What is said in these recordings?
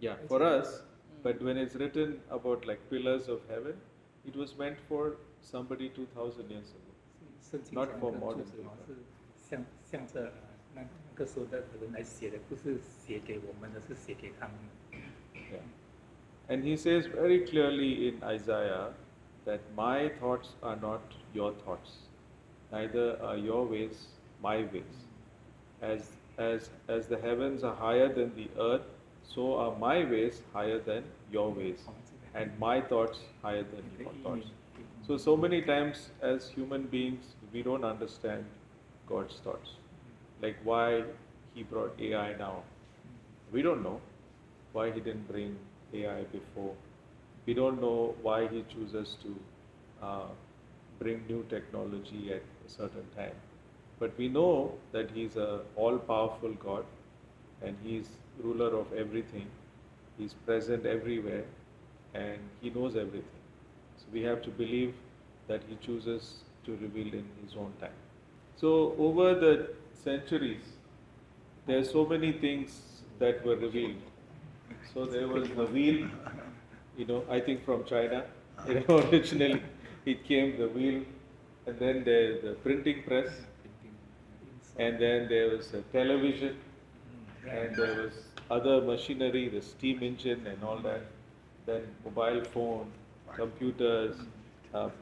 Yeah, for us, but when it's written about like pillars of heaven, it was meant for somebody 2000 years ago, 圣经 not 讲 for 那个 modern 作者 people. 是向着那个时候的人来写的，不是写给我们的，是写给他们的。 Yeah. And he says very clearly in Isaiah that my thoughts are not your thoughts, neither are your ways my ways. As the heavens are higher than the earth, so are my ways higher than your ways, and my thoughts higher than your thoughts. So many times as human beings, we don't understand God's thoughts. Like why he brought AI now. We don't know why he didn't bring AI before. We don't know why he chooses to bring new technology at a certain time. But we know that he's a all-powerful God and he's ruler of everything. He's present everywhere and he knows everything. So we have to believe that he chooses to reveal in his own time. So over the centuries, there are so many things that were revealed. So there was the wheel, I think from China, originally it came the wheel, and then there's the printing press, and then there was a television, and there was other machinery, the steam engine and all that, then mobile phone, computers,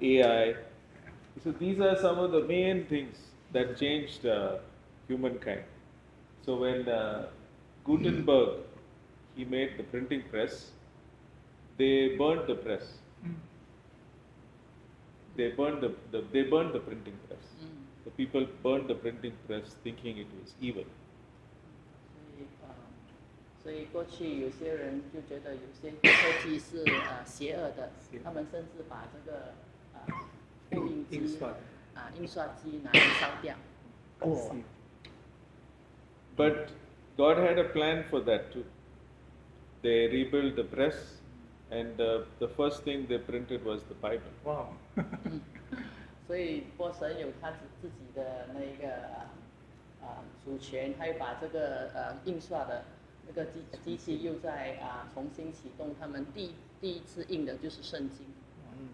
AI. So these are some of the main things that changed humankind. So when Gutenberg, he made the printing press, they burned the press. They burned the printing press. The people burned the printing press thinking it was evil. 所以过去有些人就觉得有些科技是邪恶的，他们甚至把这个复印机印刷机拿来烧掉。But God had a plan for that too. They rebuilt the press, and the first thing they printed was the Bible. Wow. 所以波神有他自己的那个主权，他又把这个印刷的那个机器又在重新启动，他们第一次印的就是圣经。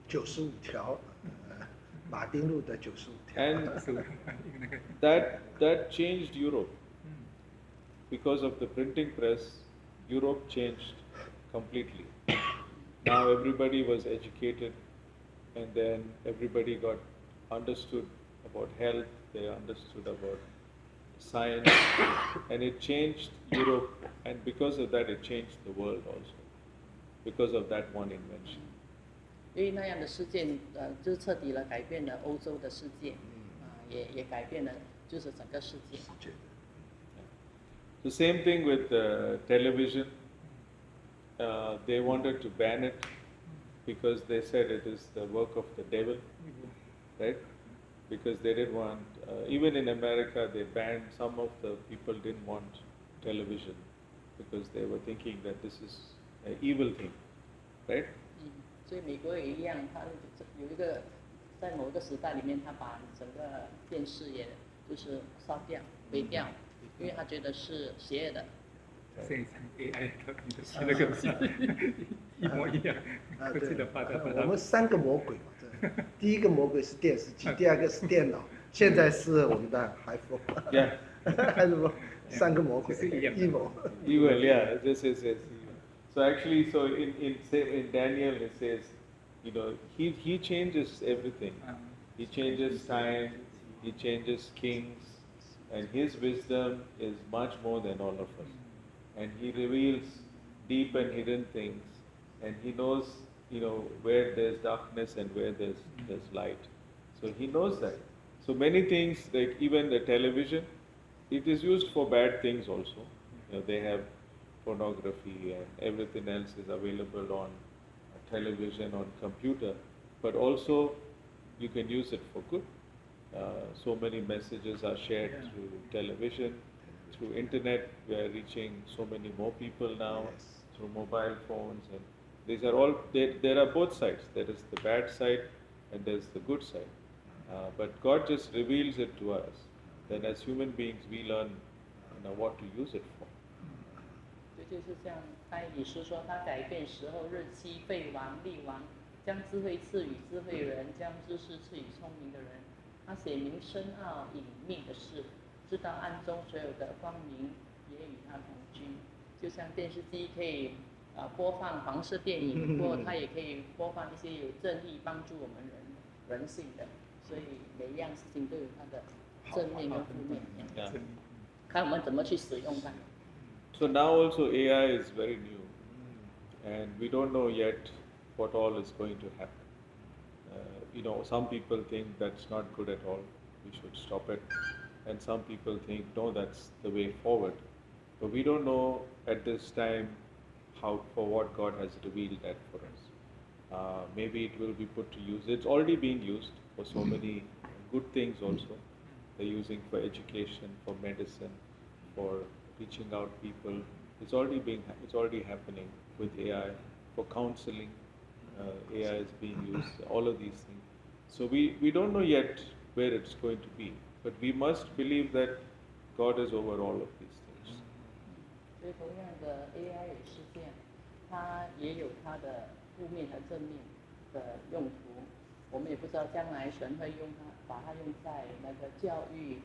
95条，马丁路的95条。 And that changed Europe. Because of the printing press, Europe changed completely. Now everybody was educated, and then everybody got understood about health, they understood about science, and it changed Europe, and because of that it changed the world also, because of that one invention. 因为那样的事件，就彻底了改变了欧洲的世界，也改变了就是整个世界。The same thing with television. They wanted to ban it because they said it is the work of the devil, right? Because they didn't want, even in America, they banned, some of the people didn't want television because they were thinking that this is an evil thing, right? 所以美国也一样，他有一个在某个时代里面，他把整个电视也就是烧掉、毁掉，因为他觉得是邪恶的。这一场 AI 的那个一模一样，科技的发展。我们3个魔鬼嘛，第一个魔鬼是电视机，第2个是电脑，现在是我们的 iPhone。Yeah. 还是说3个魔鬼 evil。 Evil, yeah. This is evil. So actually, so in Daniel it says, he changes everything. He changes time. He changes kings, and his wisdom is much more than all of us. And he reveals deep and hidden things, and he knows, where there's darkness and where there's light. So he knows that. So many things, like even the television, it is used for bad things also. They have pornography and everything else is available on television, on computer, but also you can use it for good. So many messages are shared through television, through internet. We are reaching so many more people now through mobile phones, and these are all, there are both sides. There is the bad side and there's the good side. But God just reveals it to us. Then as human beings we learn what to use it for. 对，就是像该理师说，他改变时候日期，废王立王，将智慧赐予智慧人，将知识赐予聪明的人。他写明深奥隐秘的事，知道暗中所有的光明也与他同居。就像电视机可以播放黄色电影，不过它也可以播放一些有正义、帮助我们人性的。所以每一样事情都有它的正面跟负面，看我们怎么去使用它。So now also AI is very new, and we don't know yet what all is going to happen. Some people think that's not good at all. We should stop it, and some people think no, that's the way forward. But we don't know at this time for what God has revealed that for us. Maybe it will be put to use. It's already being used for so many good things also. They're using for education, for medicine, for reaching out people. It's already happening with AI for counseling. AI is being used. All of these things. So we don't know yet where it's going to be, but we must believe that God is over all of these things. 所以同样的 AI 也是这样，它也有它的负面和正面的用途。我们也不知道将来神会用它，把它用在那个教育、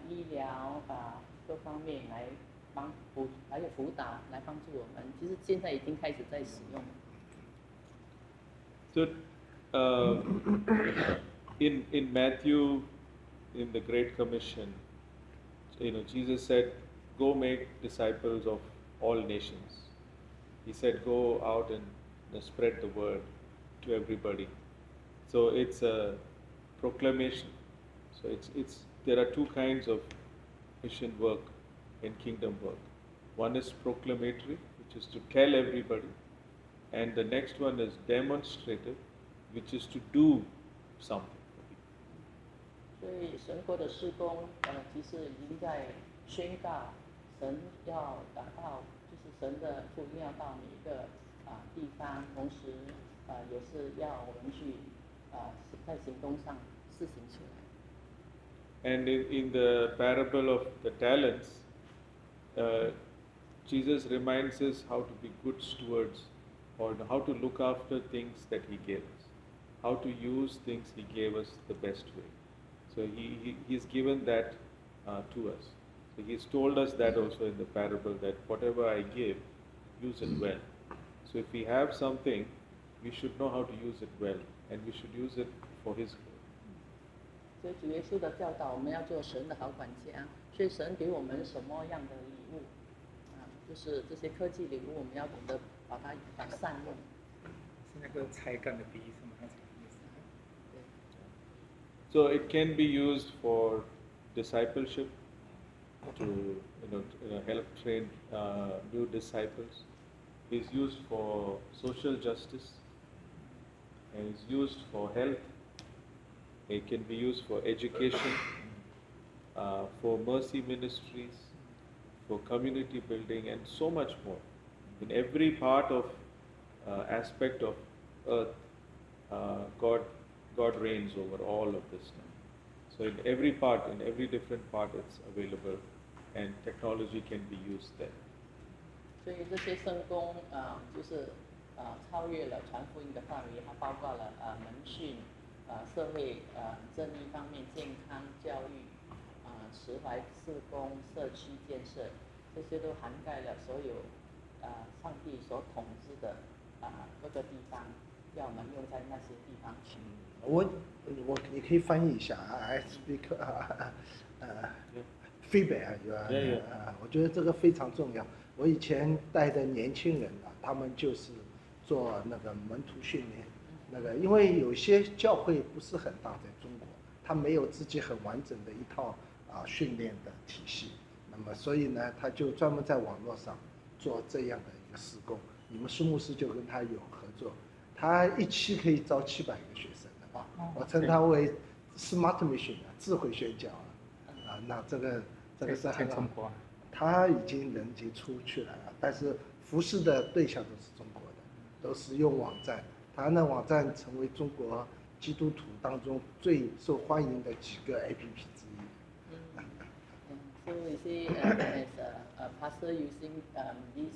医疗各方面来还有辅导来帮助我们。其实现在已经开始在使用了。So, in Matthew, in the Great Commission, Jesus said, "Go make disciples of all nations." He said, "Go out and spread the word to everybody." So it's a proclamation. So there are two kinds of mission work and kingdom work. One is proclamatory, which is to tell everybody, and the next one is demonstrative, which is to do something. 所以神国的事工，其实已经在宣告，神要达到，就是神的福音要到每一个地方，同时也是要我们去在行动上施行出来。And in the parable of the talents, Jesus reminds us how to be good stewards, or how to look after things that He gave us, how to use things He gave us the best way. So He's given that to us. So He's told us that also in the parable, that whatever I give, use it well. So if we have something, we should know how to use it well, and we should use it for His glory. 所以主耶稣的教导，我们要做神的好管家。所以神给我们什么样的礼物就是这些科技礼物，我们要懂得把它善用。是那个才干的比喻是吗？ So it can be used for discipleship, to help train new disciples. It's used for social justice, and it's used for health. It can be used for education, for mercy ministries, for community building, and so much more. In every part of aspect of earth, God reigns over all of this now. So in every part, in every different part, it's available, and technology can be used there. 所以这些圣工就是超越了传福音的范围，它包括了门训、社会正义方面、健康、教育、慈怀事工、社区建设，这些都涵盖了所有上帝所统治的各个地方，要我们用在那些地方去。你可以翻译一下I speak feedback 我觉得这个非常重要。我以前带的年轻人他们就是做那个门徒训练，因为有些教会不是很大，在中国，他没有自己很完整的一套训练的体系，那么所以呢，他就专门在网络上做这样的一个事工。你们苏牧师就跟他有合作，他一期可以招700个学生的我称他为 smart mission 智慧宣教那这个是很好。他已经人已经出去了但是服侍的对象都是中国的，都是用网站。他那网站成为中国基督徒当中最受欢迎的几个 APP 之一。So we see as a pastor using this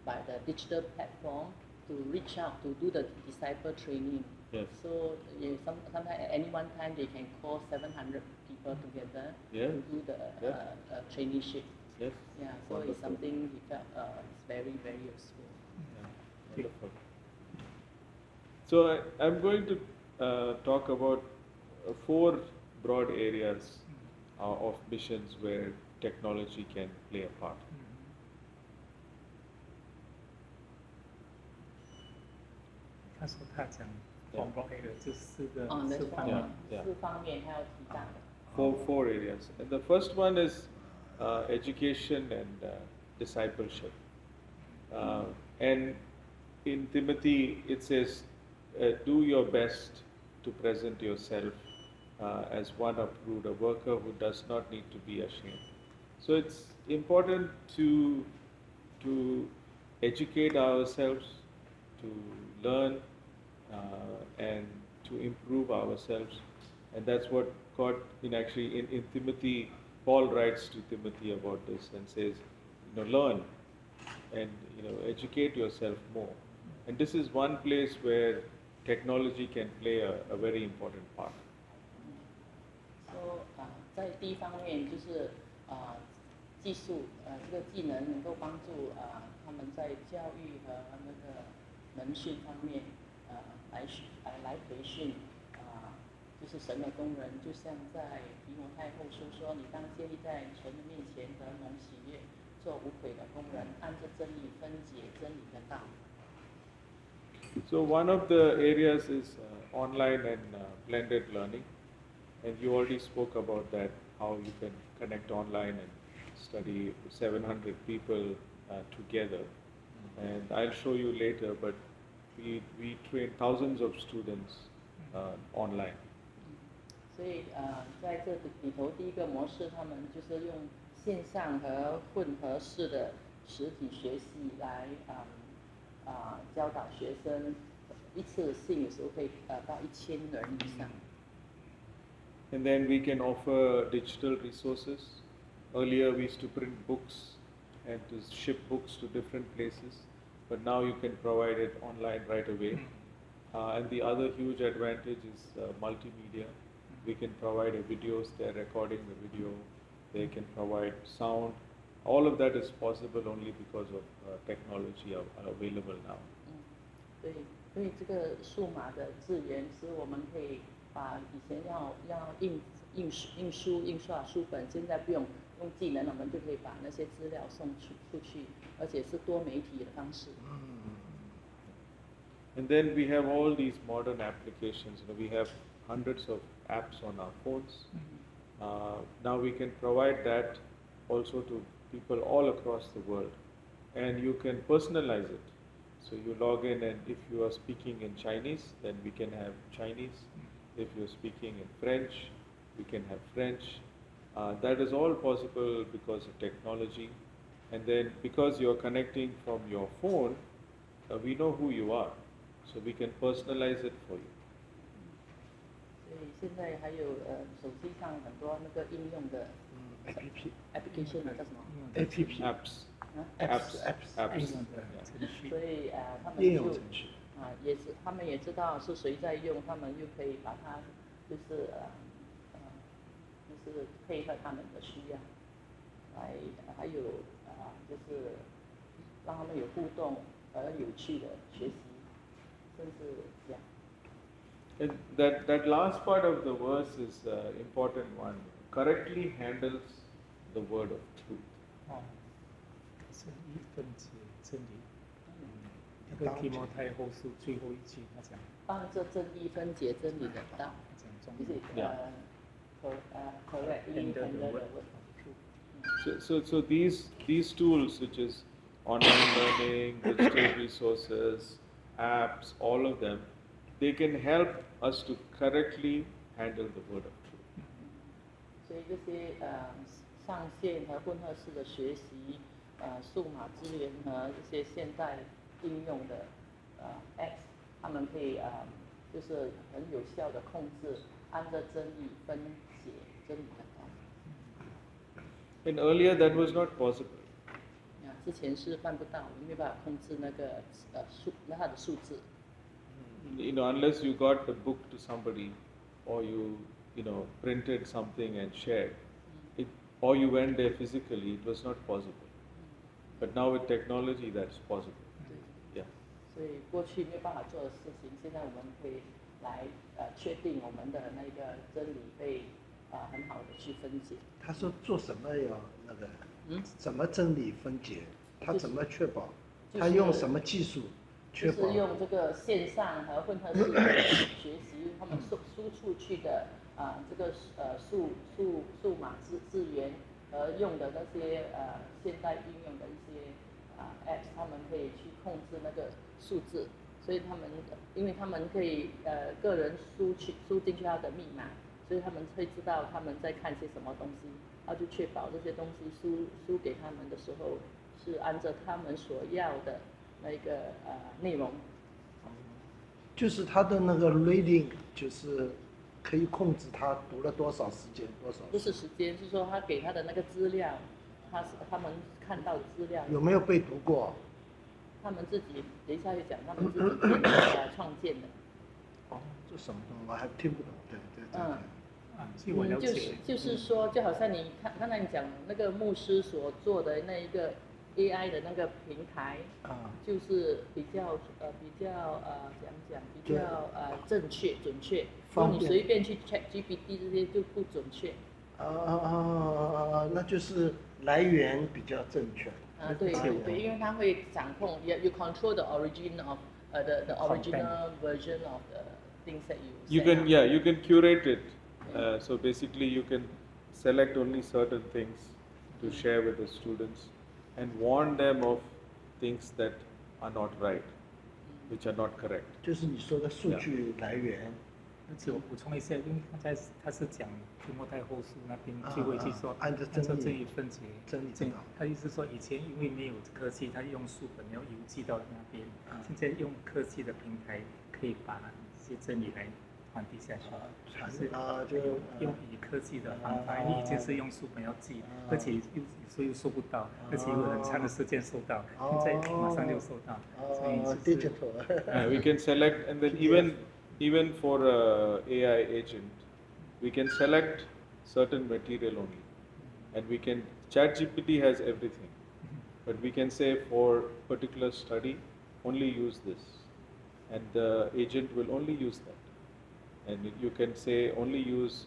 by the digital platform to reach out to do the disciple training. Yes. So sometimes at any one time they can call 700 people together Yes. to do the Yes. traineeship. Yes. Yeah, so Wonderful. it's something he felt is very, very useful. Yeah. Wonderful. So I'm going to talk about 4 broad areas of missions where technology can play a part. 他说他讲广播黑的这四个那四方面 Yeah. 4方面他要提到的。Four areas. And the first one is education and discipleship. And in Timothy, it says, do your best to present yourself as one approved, a worker who does not need to be ashamed. So it's important to educate ourselves, to learn and to improve ourselves. And that's what God, in Timothy, Paul writes to Timothy about this and says, learn and educate yourself more. And this is one place where technology can play a very important part. So 在第一方面就是技术这个技能能够帮助他们在教育和那个门训方面来培训就是神的工人，就像在提摩太后书说，你当建立在神的面前得蒙喜悦，做无愧的工人，按着真理分解真理的道。So one of the areas is online and blended learning, and you already spoke about that, how you can connect online and study 700 people together. And I'll show you later, but we train thousands of students online. 所以在这里头，第一个模式，他们就是用线上和混合式的实体学习来教导学生，一次性有时候可以到1000人以上。And then we can offer digital resources. Earlier we used to print books and to ship books to different places, but now you can provide it online right away. And the other huge advantage is multimedia. We can provide a videos, they're recording the video, they can provide sound. All of that is possible only because of technology available now. 所以这个数码的资源是我们可以把以前要印刷书本，现在不用用技能，我们就可以把那些资料送出去，而且是多媒体的方式。And then we have all these modern applications. We have hundreds of apps on our phones. Now we can provide that also to people all across the world, and you can personalize it. So you log in, and if you are speaking in Chinese, then we can have Chinese. If you're speaking in French, we can have French. That is all possible because of technology. And then because you're connecting from your phone, we know who you are. So we can personalize it for you. 所以现在还有手机上很多那个应用的 application 叫什么 Apps. 所以他们应用程序也是他们也知道是谁在用，他们又可以把它就是配合他们的需要，还有就是让他们有互动而有趣的学习，甚至这样。And that last part of the verse is important one. Correctly handles the word of truth. 是一分解真理。那个提摩太后书最后一句，他讲按着真理分解真理的道，就是correctly handle the word of truth. So these tools, which is online learning, digital resources, apps, all of them, they can help us to correctly handle the word of truth. 所以这些上线和混合式的学习，数码资源和这些现代应用的apps， 他们可以就是很有效的控制，按照真理分解真理的道。 And earlier that was not possible. 之前是办不到，没有办法控制那个它的数字。Unless you got the book to somebody, or you printed something and shared, or you went there physically, it was not possible. But now with technology, that's possible. Yeah. 所以过去没有办法做的事情，现在我们可以来确定我们的那个真理被很好的去分解。他说做什么要那个，怎么真理分解？他怎么确保？他用什么技术确保？就是用这个线上和混合式的学习，他们输出去的这个数码资源和用的那些现代应用的一些apps， 他们可以去控制那个数字，所以因为他们可以个人输进去他的密码，所以他们会知道他们在看些什么东西，然后就确保这些东西输给他们的时候是按照他们所要的那个内容。就是他的那个 reading， 就是可以控制他读了多少时间多少。不是时间，是说他给他的那个资料，他们看到的资料有没有被读过？他们自己等一下会讲，他们自己创建的。哦，这什么东西我还听不懂，对。据我了解，就是说，就好像你刚才你讲那个牧师所做的那一个 AI 的那个平台，就是比较正确准确。如果你随便去 check GPT 这些就不准确。那就是来源比较正确。对，因为它会掌控 ，you control the origin of the original version of the things that you say. You can curate it. So basically, you can select only certain things to share with the students, and warn them of things that are not right, which are not correct. 就是你说的数据来源。而且我补充一下，因为刚才他是讲提摩太后书那边就会去说按照真理分解真理。他意思说以前因为没有科技，他用书本要邮寄到那边，现在用科技的平台可以把这些真理来传递下去。就用以科技的方法，因为以前是用书本要寄，而且有时候又收不到，而且有很长的时间收到，现在马上就收到。所以digital。We can select, and then even for AI agent, we can select certain material only, and we can ChatGPT has everything, but we can say for particular study only use this, and the agent will only use that, and you can say only use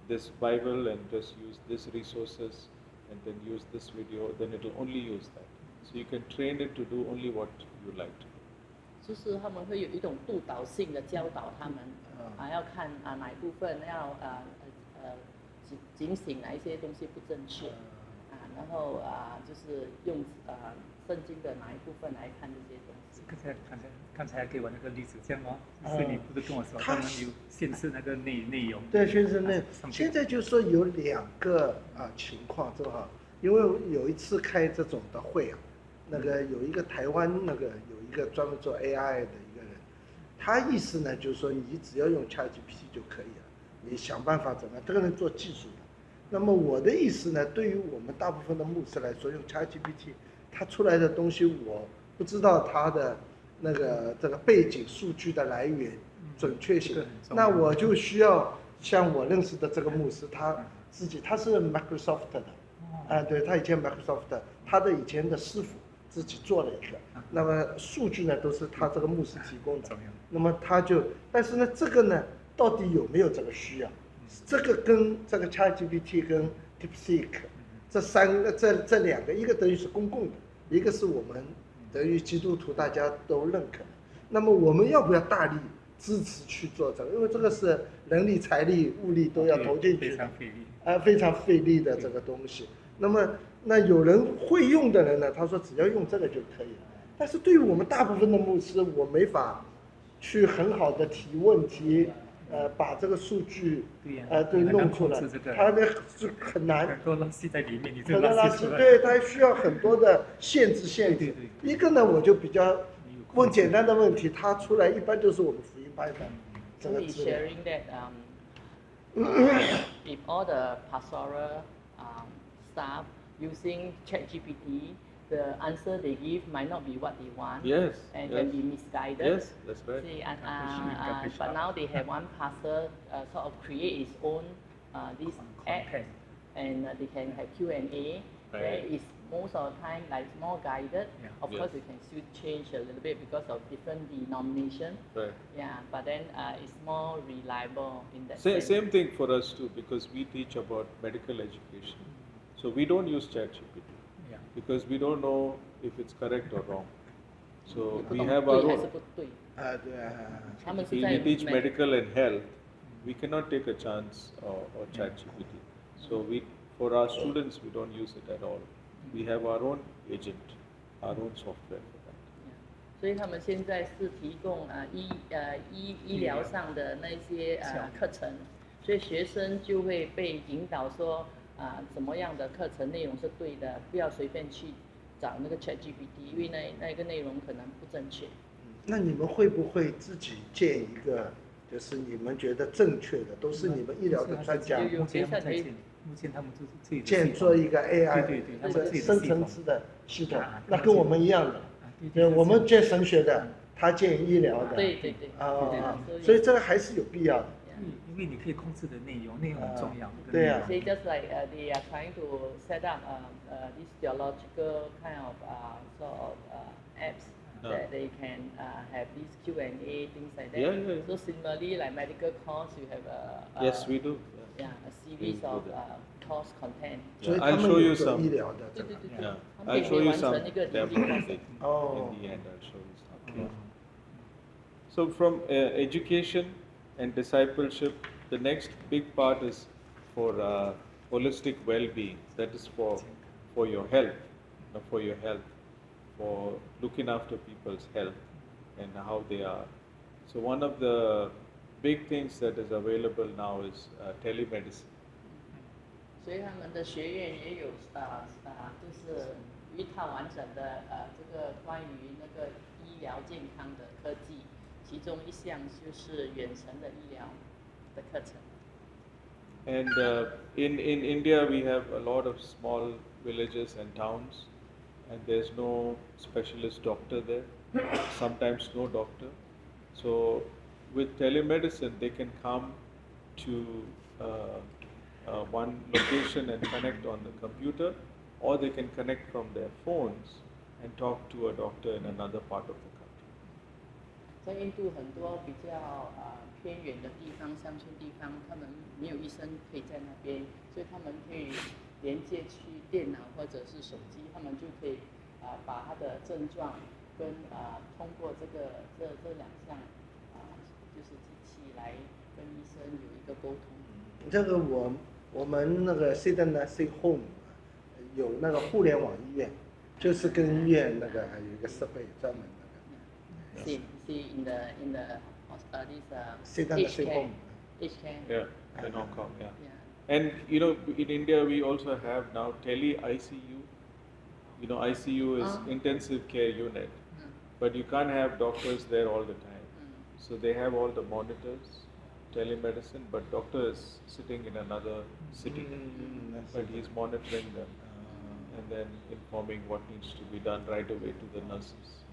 this Bible and just use this resources, and then use this video, then it will only use that. So you can train it to do only what you like to do. 就是他们会有一种督导性的教导他们，要看哪一部分要警醒哪一些东西不正确，然后就是用圣经的哪一部分来看这些东西。刚才给我那个例子，这样哦，所以你不是跟我说他们有限制那个内容？对，限制内容。现在就说有2个情况，正好，因为有一次开这种的会那个有一个台湾有一个专门做 AI 的一个人，他意思呢就是说你只要用 ChatGPT 就可以了，你想办法怎么样，这个人做技术的。那么我的意思呢，对于我们大部分的牧师来说，用 ChatGPT 它出来的东西我不知道它的这个背景数据的来源准确性，那我就需要像我认识的这个牧师，他是 Microsoft 的，对，他以前 Microsoft 他的以前的师傅自己做了一个，那么数据呢都是他这个牧师提供的，那么但是呢这个呢到底有没有这个需要？这个跟这个 ChatGPT 跟 DeepSeek 这2个，一个等于是公共的，一个是我们等于基督徒大家都认可的。那么我们要不要大力支持去做这个？因为这个是人力、财力、物力都要投进去的，非常费力的这个东西。那有人会用的人呢，他说只要用这个就可以了。但是对于我们大部分的牧师，我没法去很好的提问题，把这个数据对弄出来，它是很难。很多垃圾在里面，你很多垃圾，对，它需要很多的限制。一个呢，我就比较问简单的问题，它出来一般都是我们福音派的这个资料。Sharing that if all the pastoral staff using ChatGPT the answer they give might not be what they want. Yes. And yes. can be misguided. Yes, that's right. See, but now they have one pastor sort of create his own this app, and they can have Q&A. Right. Where it's most of the time like more guided. Yeah. Of course, you can still change a little bit because of different denomination. Right. Yeah, but then it's more reliable in that sense. Same thing for us too, because we teach about medical education. So we don't use ChatGPT because we don't know if it's correct or wrong. So we have our own. We teach medical and health. We cannot take a chance or ChatGPT. So for our students, we don't use it at all. We have our own agent, our own software for that. 所以他们现在是提供医疗上的那些课程，所以学生就会被引导说什么样的课程内容是对的，不要随便去找那个 ChatGPT， 因为那个内容可能不正确。那你们会不会自己建一个，就是你们觉得正确的，都是你们医疗的专家？目前他们就是自己建做一个 AI， 对，他们自己的深层次的系统，那跟我们一样的。对，我们建神学的，他建医疗的。对。所以这个还是有必要的。因为你可以控制的内容很重要。对啊。So just like they are trying to set up this theological kind of sort of apps that they can have this Q&A, things like that. Yeah. So similarly, like medical course, you have yes, we do. Yeah, a series of course content. I'll show you some. 医疗的这个。Yeah, I'll show you some definitely. In the end, I'll show you some. Yeah. So from education and discipleship, the next big part is for holistic well-being. That is for your health, for looking after people's health and how they are. So one of the big things that is available now is telemedicine. 所以他们的学院也有就是一套完整的这个关于那个医疗健康的科技，其中一项就是远程的医疗的课程。And in India we have a lot of small villages and towns, and there's no specialist doctor there. Sometimes no doctor. So with telemedicine, they can come to one location and connect on the computer, or they can connect from their phones and talk to a doctor in another part of the country. 在印度很多比较偏远的地方、乡村地方，他们没有医生可以在那边，所以他们可以连接去电脑或者是手机，他们就可以把他的症状跟通过这两项就是机器来跟医生有一个沟通。这个我们那个 Nursing Home 有那个互联网医院，就是跟医院那个还有一个设备专门那个。See in the this Nursing Home. Yeah, in Hong Kong. Yeah. And in India we also have now tele ICU. ICU is intensive care unit, but you can't have doctors there all the time. So they have all the monitors, telemedicine, but doctor is sitting in another city, but he's monitoring them and then informing what needs to be done right away to the nurses.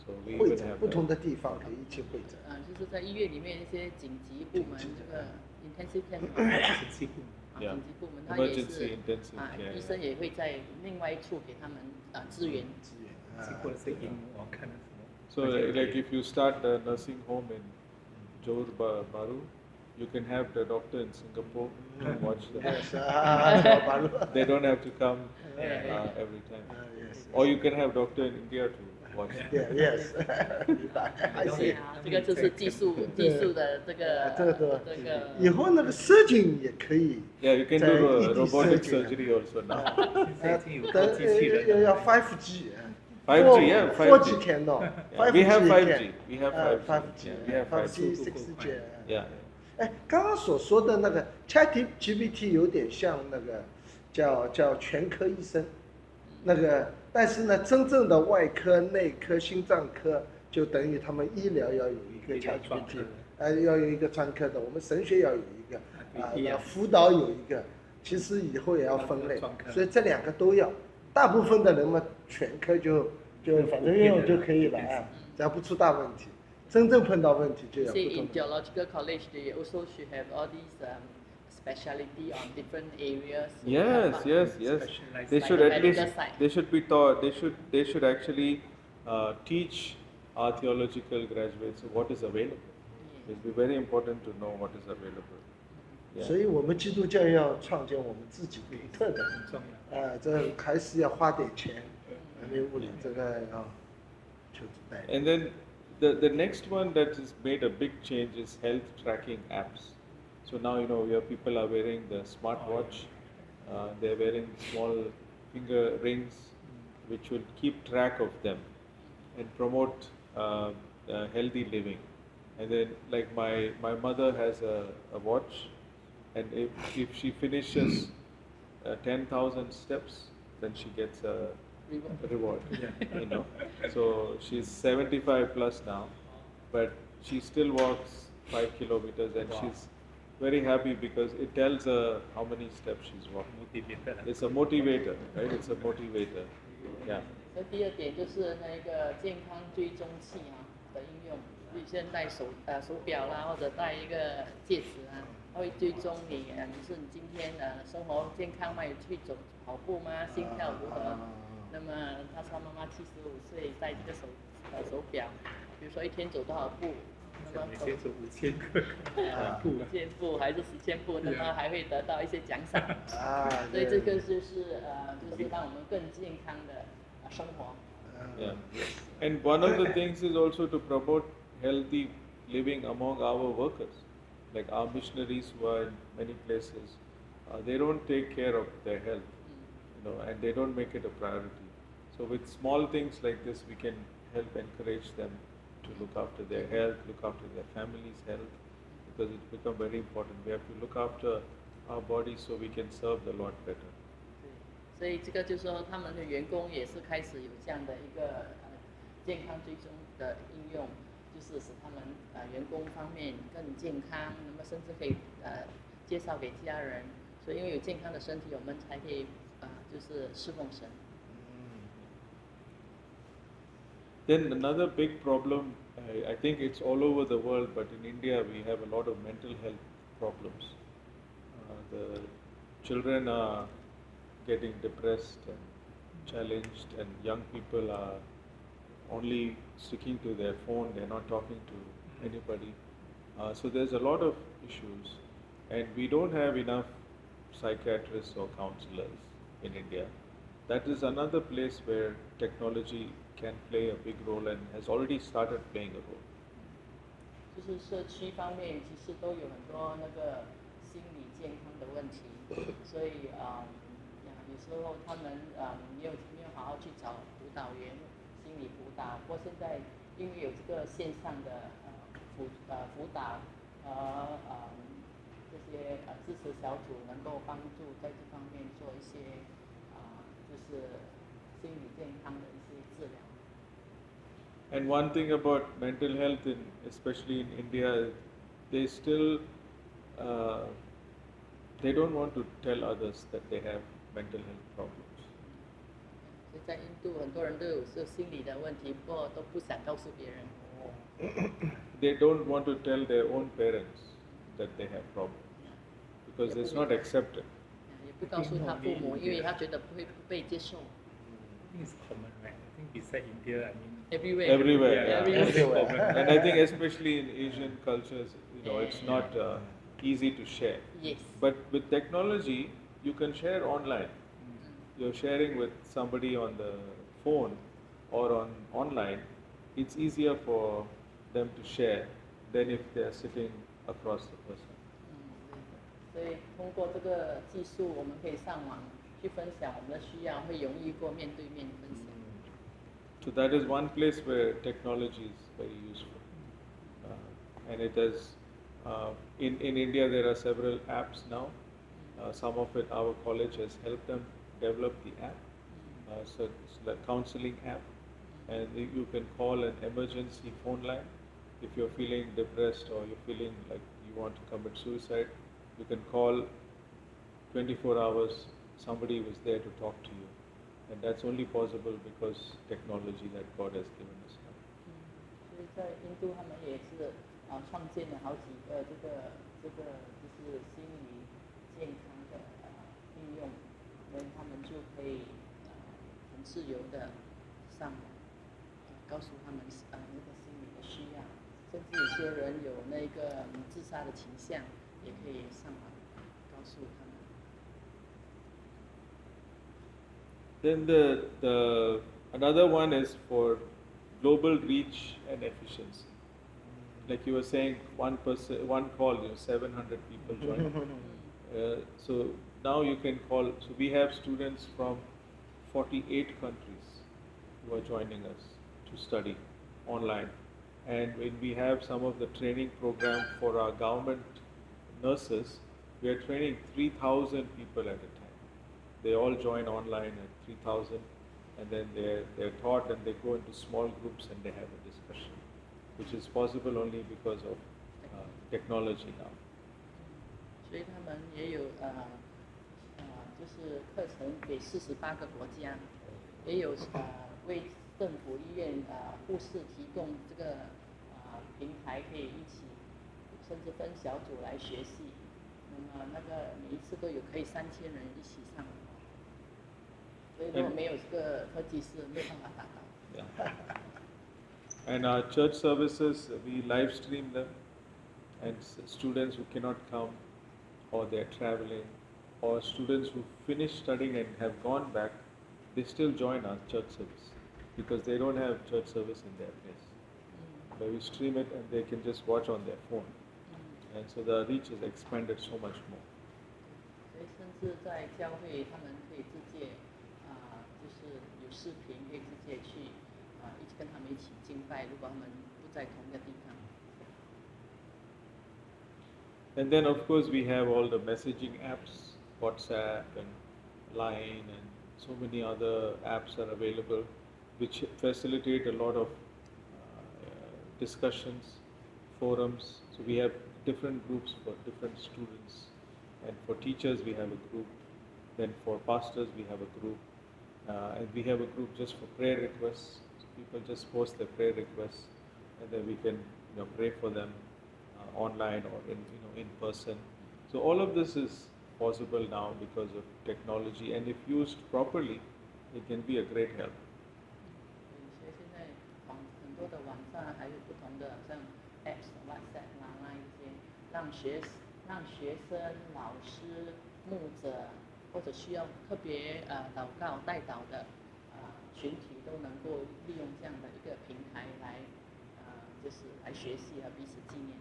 So we even have 不同的地方可以一起会诊。就是在医院里面一些紧急部门，这个 intensive care 紧急部门，它也是医生也会在另外一处给他们支援。或者是荧幕看的时候。So like if you start a nursing home in Johor Bahru, you can have the doctor in Singapore to watch them. They don't have to come every time. Or you can have doctor in India to watch them. Yes. 这个就是技术的这个。以后那个 surgeon 也可以。Yeah, you can do robotic surgery also now. 要 5G。5G, yeah, 4G cannot. We have 5G. We have 5G. We have 5G, 6G. Yeah. 刚刚所说的那个 ChatGPT 有点像那个叫全科医生，那个但是呢，真正的外科、内科、心脏科就等于他们医疗要有一个 ChatGPT， 要有一个专科的，我们神学要有一个，辅导有一个，其实以后也要分类，所以这两个都要。大部分的人嘛，全科就反正用就可以了啊，只要不出大问题。真正碰到问题就要不 See, 同 in theological college, they also should have all these speciality on different areas. Yes, yes, yes. Specialized They like should the at least. medical side. They should be taught. They should actually teach our theological graduates what is available. Yes. It will be very important to know what is available. Yeah. 所以我们基督教要创建我们自己独特的，很重要。这还是要花点钱，你物理这个要求助代理。 And then the next one that has made a big change is health tracking apps. So now your people are wearing the smartwatch. They're wearing small finger rings, which will keep track of them and promote healthy living. And then, like my mother has a watch, and if she finishes 10,000 steps, then she gets a reward. So she's 75 plus now, but she still walks 5 kilometers, and she's very happy because it tells her how many steps she's walking. It's a motivator, right? It's a motivator. Yeah. 所以第二点就是那个健康追踪器的应用，你现在戴手表啦，或者戴一个戒指啊，它会追踪你你今天生活健康吗？有去跑步吗？心跳如何？那么他说妈妈75岁戴这个手表，比如说一天走多少步，那么每天走5000个5000步还是10,000步，那么还会得到一些奖赏。所以这个就是让我们更健康的生活。Yeah. And one of the things is also to promote healthy living among our workers, like our missionaries who are in many places. They don't take care of their health, and they don't make it a priority. So with small things like this, we can help encourage them to look after their health, look after their family's health, because it's become very important. We have to look after our bodies so we can serve the Lord better. 所以这个就是说，他们的员工也是开始有这样的一个健康追踪的应用，就是使他们员工方面更健康，那么甚至可以介绍给家人。所以因为有健康的身体，我们才可以就是侍奉神。Then another big problem, I think it's all over the world, but in India we have a lot of mental health problems. The children are getting depressed and challenged, and young people are only sticking to their phone, they're not talking to anybody. So there's a lot of issues, and we don't have enough psychiatrists or counselors in India. That is another place where technology can play a big role and has already started playing a role. 就是社区方面，其实都有很多那个心理健康的问题，所以有时候他们没有好好去找辅导员、心理辅导。不过现在因为有这个线上的辅导这些支持小组，能够帮助在这方面做一些就是心理健康的一些治疗。And one thing about mental health, especially in India, they still they don't want to tell others that they have mental health problems. 所以在印度，很多人都有心理的问题，不过都不想告诉别人。They don't want to tell their own parents that they have problems because it's not accepted. 也不告诉他父母，因为他觉得不被接受。I think it's common, right? I think beside India, I mean. Everywhere. And I think especially in Asian cultures, it's not easy to share. Yes. But with technology, you can share online. You're sharing with somebody on the phone or online. It's easier for them to share than if they're sitting across the person. 所以通过这个技术，我们可以上网去分享我们的需要，会容易过面对面分享。So that is one place where technology is very useful. And it has, in India there are several apps now. Some of it our college has helped them develop the app. So it's the counseling app. And you can call an emergency phone line. If you're feeling depressed or you're feeling like you want to commit suicide, you can call 24 hours, somebody was there to talk to you. And that's only possible because technology that God has given us now. 所以在印度他们也是创建了好几个这个就是心理健康的应用，所以他们就可以很自由的上网，告诉他们那个心理的需要，甚至有些人有那个自杀的倾向，也可以上网告诉他们。Then the another one is for global reach and efficiency. Like you were saying, one call, 700 people join. So now you can call. So we have students from 48 countries who are joining us to study online. And when we have some of the training program for our government nurses, we are training 3,000 people at a time. They all join online at 3,000, and then they're taught, and they go into small groups and they have a discussion, which is possible only because of technology now. 所以他们也有就是课程给48个国家，也有为政府医院护士提供这个平台，可以一起甚至分小组来学习。那么那个每一次都有可以3000人一起上。所以如果没有这个科技是没有办法达到。Yeah. And our church services, we live stream them, and students who cannot come, or they're traveling, or students who finish studying and have gone back, they still join our church service because they don't have church service in their place. But we stream it and they can just watch on their phone. And so the reach is expanded so much more. 所以甚至在教会，他们可以直接就是有视频，可以直接去一起跟他们一起敬拜，如果他们不在同一个地方。And then of course we have all the messaging apps, WhatsApp and Line, and so many other apps are available, which facilitate a lot of discussions, forums. So we have different groups for different students, and for teachers we have a group, then for pastors we have a group, and we have a group just for prayer requests. So people just post their prayer requests, and then we can pray for them online or in person. So all of this is possible now because of technology, and if used properly, it can be a great help. 所以现在很多的网站还有不同的像 apps、WhatsApp 啦、Line 这些，让学生、老师、牧者或者需要特别祷告代祷的群体都能够利用这样的一个平台来就是来学习和彼此纪念。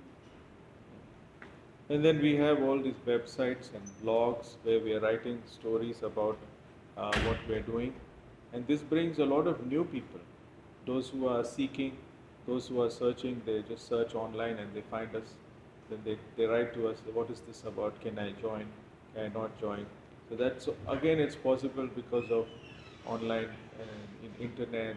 And then we have all these websites and blogs where we are writing stories about what we are doing. And this brings a lot of new people. Those who are seeking, those who are searching, they just search online and they find us. Then they write to us, what is this about? Can I join? Can I not join? So that's, again, it's possible because of online and internet,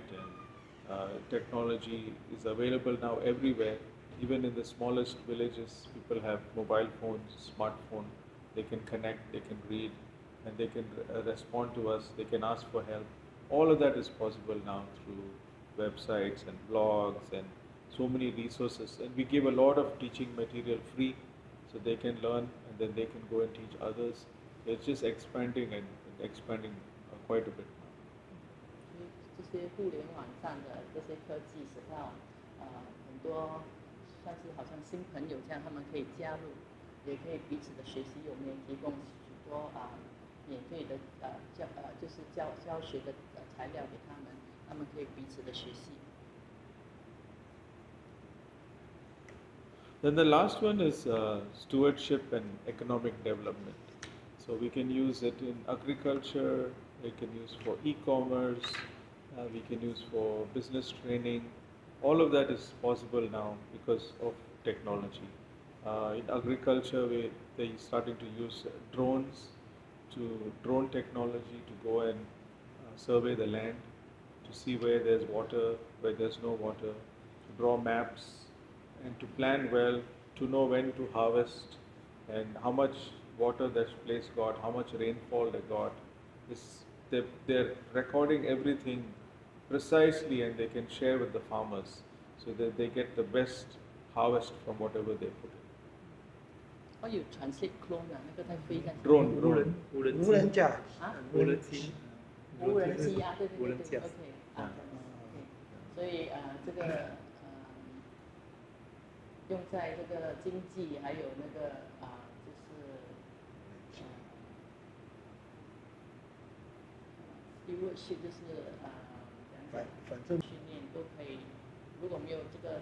and technology is available now everywhere. Even in the smallest villages, people have mobile phones, smartphone. They can connect, they can read, and they can respond to us. They can ask for help. All of that is possible now through websites and blogs and so many resources. And we give a lot of teaching material free, so they can learn and then they can go and teach others. It's just expanding and expanding quite a bit now. 这些互联网上的这些科技，使到很多。算是好像新朋友这样，他们可以加入，也可以彼此的学习。我们也提供许多免费的就是教学的材料给他们，他们可以彼此的学习。Then the last one is stewardship and economic development. So we can use it in agriculture, we can use for e-commerce, we can use for business training. All of that is possible now because of technology. In agriculture, they're starting to use drone technology to go and survey the land, to see where there's water, where there's no water, to draw maps, and to plan well, to know when to harvest, and how much water that place got, how much rainfall they got. they're recording everything precisely, and they can share with the farmers so that they get the best harvest from whatever they put in. 哦，有 translate clone 啊，那个在飞在 Drone, 无 drone. 人无人无人驾啊，无人机，无人机啊，对对对对无人驾驶，OK 啊，对，所以这个用在这个经济还有那个就是stewardship 就是反正训练都可以，如果没有这个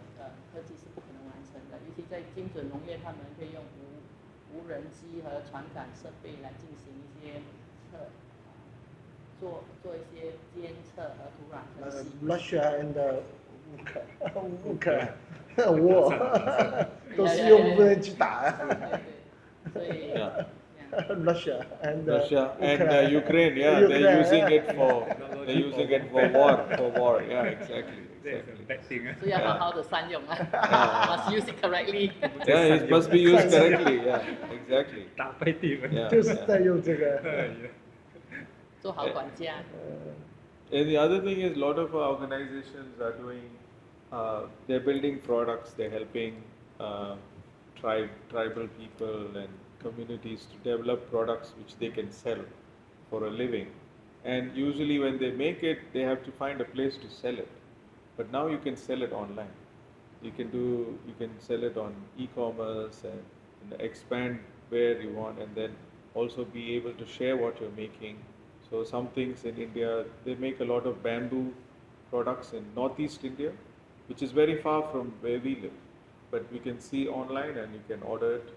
科技是不可能完成的，尤其在精准农业，他们可以用无人机和传感设备来进行一些做一些监测和土壤分析。Russia and 乌克兰我都是用无人机打。对，所以 Russia and Ukraine, yeah, they're using it for war, yeah, exactly. 所以要好好的善用啊，must use it correctly. Yeah, it must be used correctly, yeah, exactly. 打败敌人， Yeah, 就是 yeah. 在用这个。做好管家。And the other thing is, a lot of organizations are doing, they're building products, they're helping tribal people and communities to develop products which they can sell for a living. And usually when they make it, they have to find a place to sell it. But now you can sell it online. You can sell it on e-commerce and expand where you want, and then also be able to share what you're making. So some things in India, they make a lot of bamboo products in northeast India, which is very far from where we live. But we can see online, and you can order it,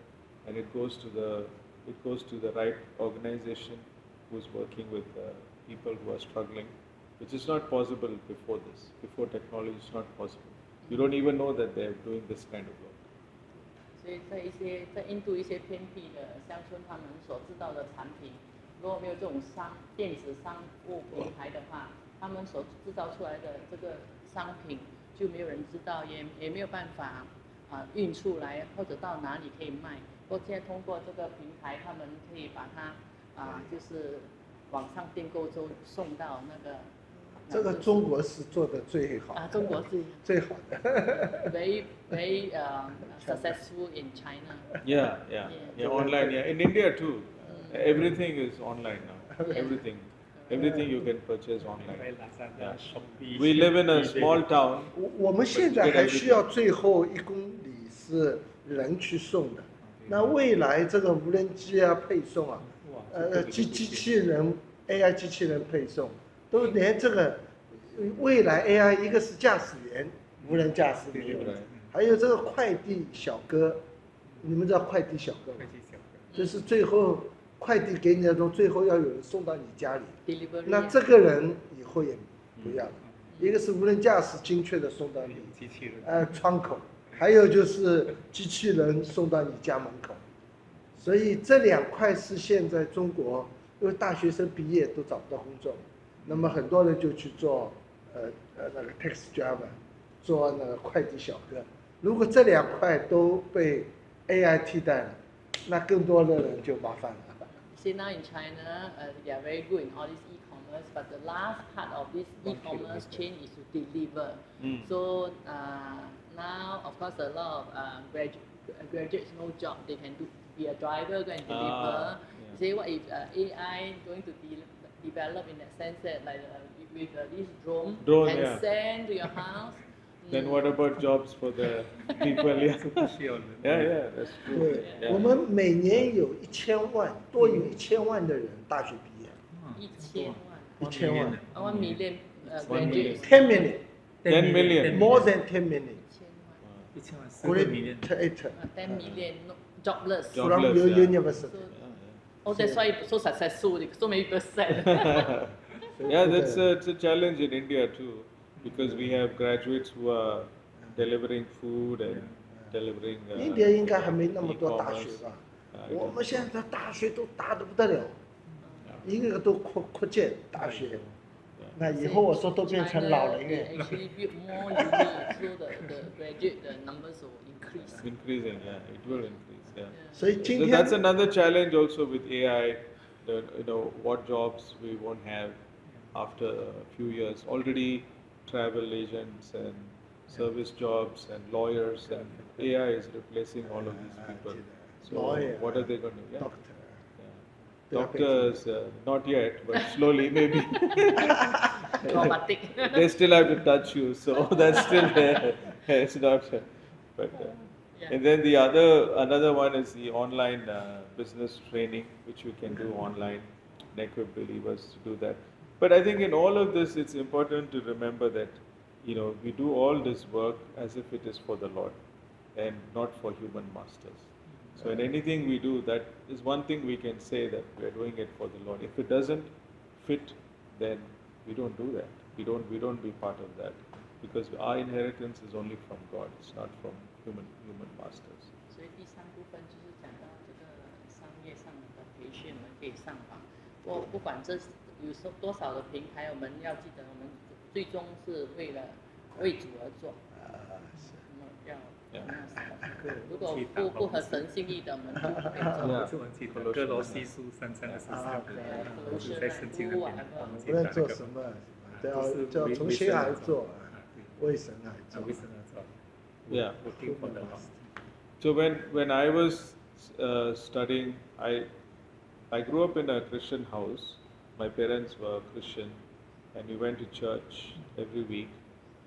and it goes to the right organization who's working with people who are struggling, which is not possible before this. Before technology, it's not possible. You don't even know that they're doing this kind of work. 所以在印度一些偏僻的乡村，他们所制造的产品，如果没有这种电子商务平台的话，他们所制造出来的这个商品就没有人知道，也没有办法运出来，或者到哪里可以卖。不过现在通过这个平台，他们可以把它就是网上订购之后送到那个。这个中国是做的最好啊，中国是最好的。very successful in China. Yeah, online. Yeah, in India too. Everything is online now. Everything you can purchase online. Yeah. We live in a small town. 我们现在还需要最后1公里是人去送的。那未来这个无人机啊配送啊，机器人 AI 机器人配送。都连这个未来 AI 一个是驾驶员，无人驾驶没有，还有这个快递小哥，你们知道快递小哥吗？就是最后快递给你的东西，最后要有人送到你家里。那这个人以后也不要了。一个是无人驾驶精确的送到你窗口，还有就是机器人送到你家门口。所以这2块是现在中国，因为大学生毕业都找不到工作。那么很多人就去做那个 taxi driver， 做那个快递小哥。如果这2块都被 AI 替代了，那更多的人就麻烦了。See now in China, they are very good in all this e-commerce, but the last part of this e-commerce chain is to deliver. So now, of course, a lot of graduates no job. They can be a driver, go and deliver. Say what if AI going to develop in that sense that like with this drone can send to your house. Then what about jobs for the people? Yeah, that's true. 对，我们每年有1000万，多有1000万的人大学毕业。1000万。1 million graduates. 10 million. 10 million. More than 10 million. 1000万，10 million jobless. From your university. Oh, that's why it's so successful. So many people said. Yeah, it's a challenge in India too, because we have graduates who are delivering food and delivering. India 应该还没那么多大学吧？我们现在大学都大得不得了，一个个都扩建大学。那以后我说都变成老人院。Actually build more units, so the graduate the numbers will increase. Increasing, yeah, it will increase, yeah. So that's another challenge also with AI. what jobs we won't have after a few years. Already travel agents and service jobs and lawyers and AI is replacing all of these people. So Lawyer, what are they going to do? Yeah. Doctor. Doctors, not yet, but slowly maybe. Robotic. They still have to touch you, so that's still there. It's not. But and then another one is the online business training, which we can do online and equip believers to do that. But I think in all of this, it's important to remember that we do all this work as if it is for the Lord and not for human masters. So in anything we do, that is one thing we can say that we are doing it for the Lord. If it doesn't fit, then we don't do that. We don't be part of that, because our inheritance is only from God. It's not from human masters. 所以第三部分就是讲到这个商业上的培训，我们可以上网。不管这有多少的平台，我们要记得，我们最终是为主而做。如果不合神心意的，我们就不可以做。哥罗西书3:23，是在圣经里面，无论做什么，都要从心来做，为神来做。Yeah. So when I was studying, I grew up in a Christian house. My parents were Christian, and we went to church every week.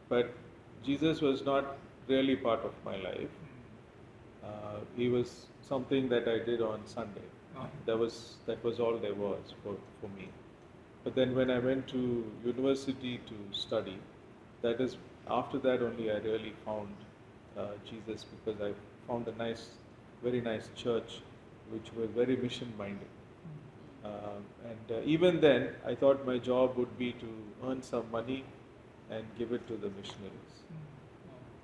But Jesus was not really part of my life. He was something that I did on Sunday. That was all there was for me. But then when I went to university to study, after that only I really found Jesus, because I found a very nice church which was very mission minded. And even then I thought my job would be to earn some money and give it to the missionaries.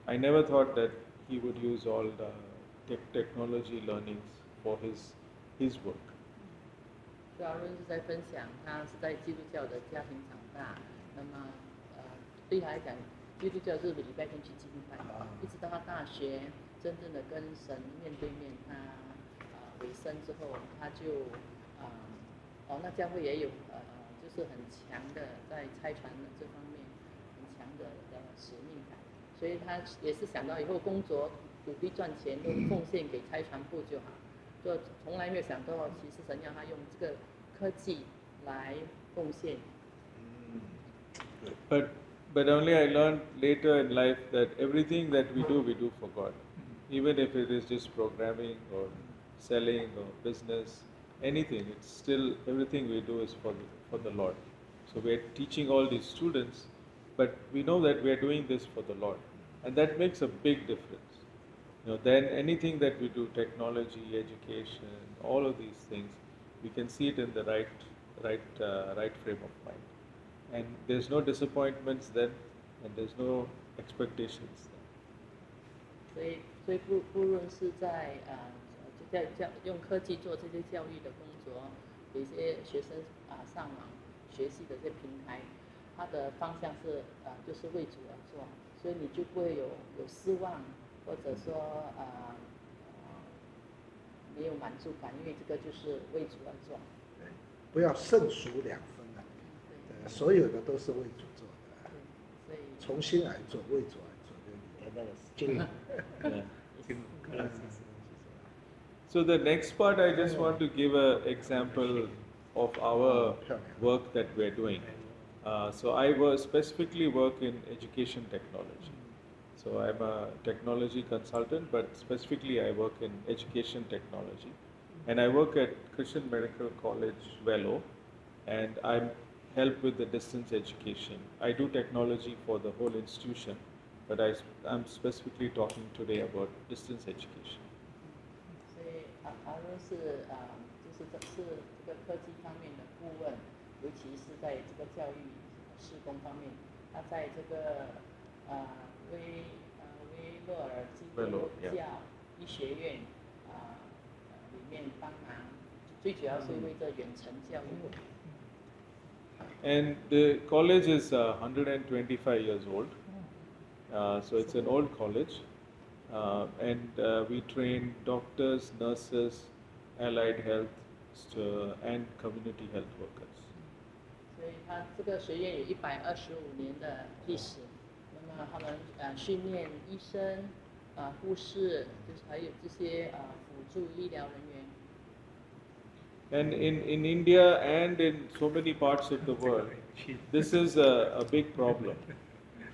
I never thought that he would use all the technology learnings for his work. 所以阿伦是在分享，他是在基督教的家庭长大，那么对他来讲，基督教是礼拜天去敬拜，一直到他大学真正的跟神面对面，他委身之后，他就那教会也有就是很强的在差传的这方面很强的使命感。所以他也是想到以后工作努力赚钱，都奉献给差传部就好，就从来没有想到，其实神要他用这个科技来贡献。But only I learned later in life that everything that we do for God, even if it is just programming or selling or business, anything. It's still everything we do is for the Lord. So we're teaching all these students, but we know that we're doing this for the Lord. And that makes a big difference. Then anything that we do, technology, education, all of these things, we can see it in the right frame of mind. And there's no disappointments then, and there's no expectations then. 所以不论是在用科技做这些教育的工作，有一些学生上网学习的这些平台，它的方向是就是为主而做，所以你就不会有失望，或者说没有满足感，因为这个就是为主而做。不要胜俗两分啊，所有的都是为主做的，所以从心来做，为主来做，就那个经历。So the next part, I just want to give an example of our work that we're doing. So I specifically work in education technology. So I'm a technology consultant, but specifically I work in education technology. And I work at Christian Medical College, Velo, and I help with the distance education. I do technology for the whole institution, but I'm specifically talking today about distance education. 所以阿伦是就是这个科技方面的顾问，尤其是在这个教育施工方面，他在这个威洛尔基督教医学院里面帮忙，最主要是为这远程教育。And the college is 125 years old, so it's an old college, and we train doctors, nurses, allied health and community health workers. 所以他这个学院有125年的历史，那么他们训练医生、护士，就是还有这些辅助医疗人员。And in India and in so many parts of the world, this is a big problem.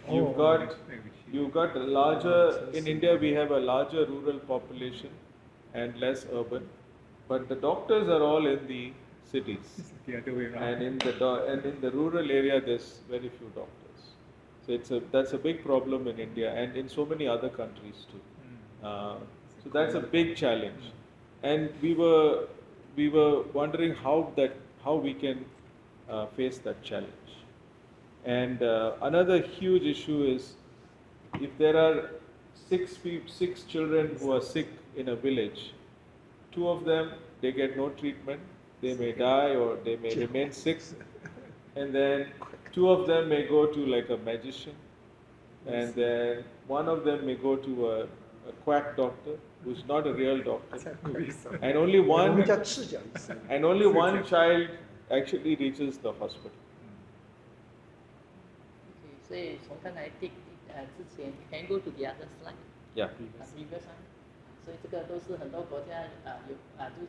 You've got a larger, in India we have a larger rural population and less urban, but the doctors are all in the cities. And in the rural area there's very few doctors. So that's a big problem in India and in so many other countries too. So that's a big challenge. And we were wondering how we can face that challenge. And another huge issue is if there are six children who are sick in a village, 2 of them they get no treatment, they may die or they may remain sick, and then 2 of them may go to like a magician, and then 1 of them may go to a quack doctor who's not a real doctor, and only one child actually reaches the hospital. Okay, 所以从刚才之前 ，can you go to the other slide? Yeah. Previous one. 所以这个都是很多国家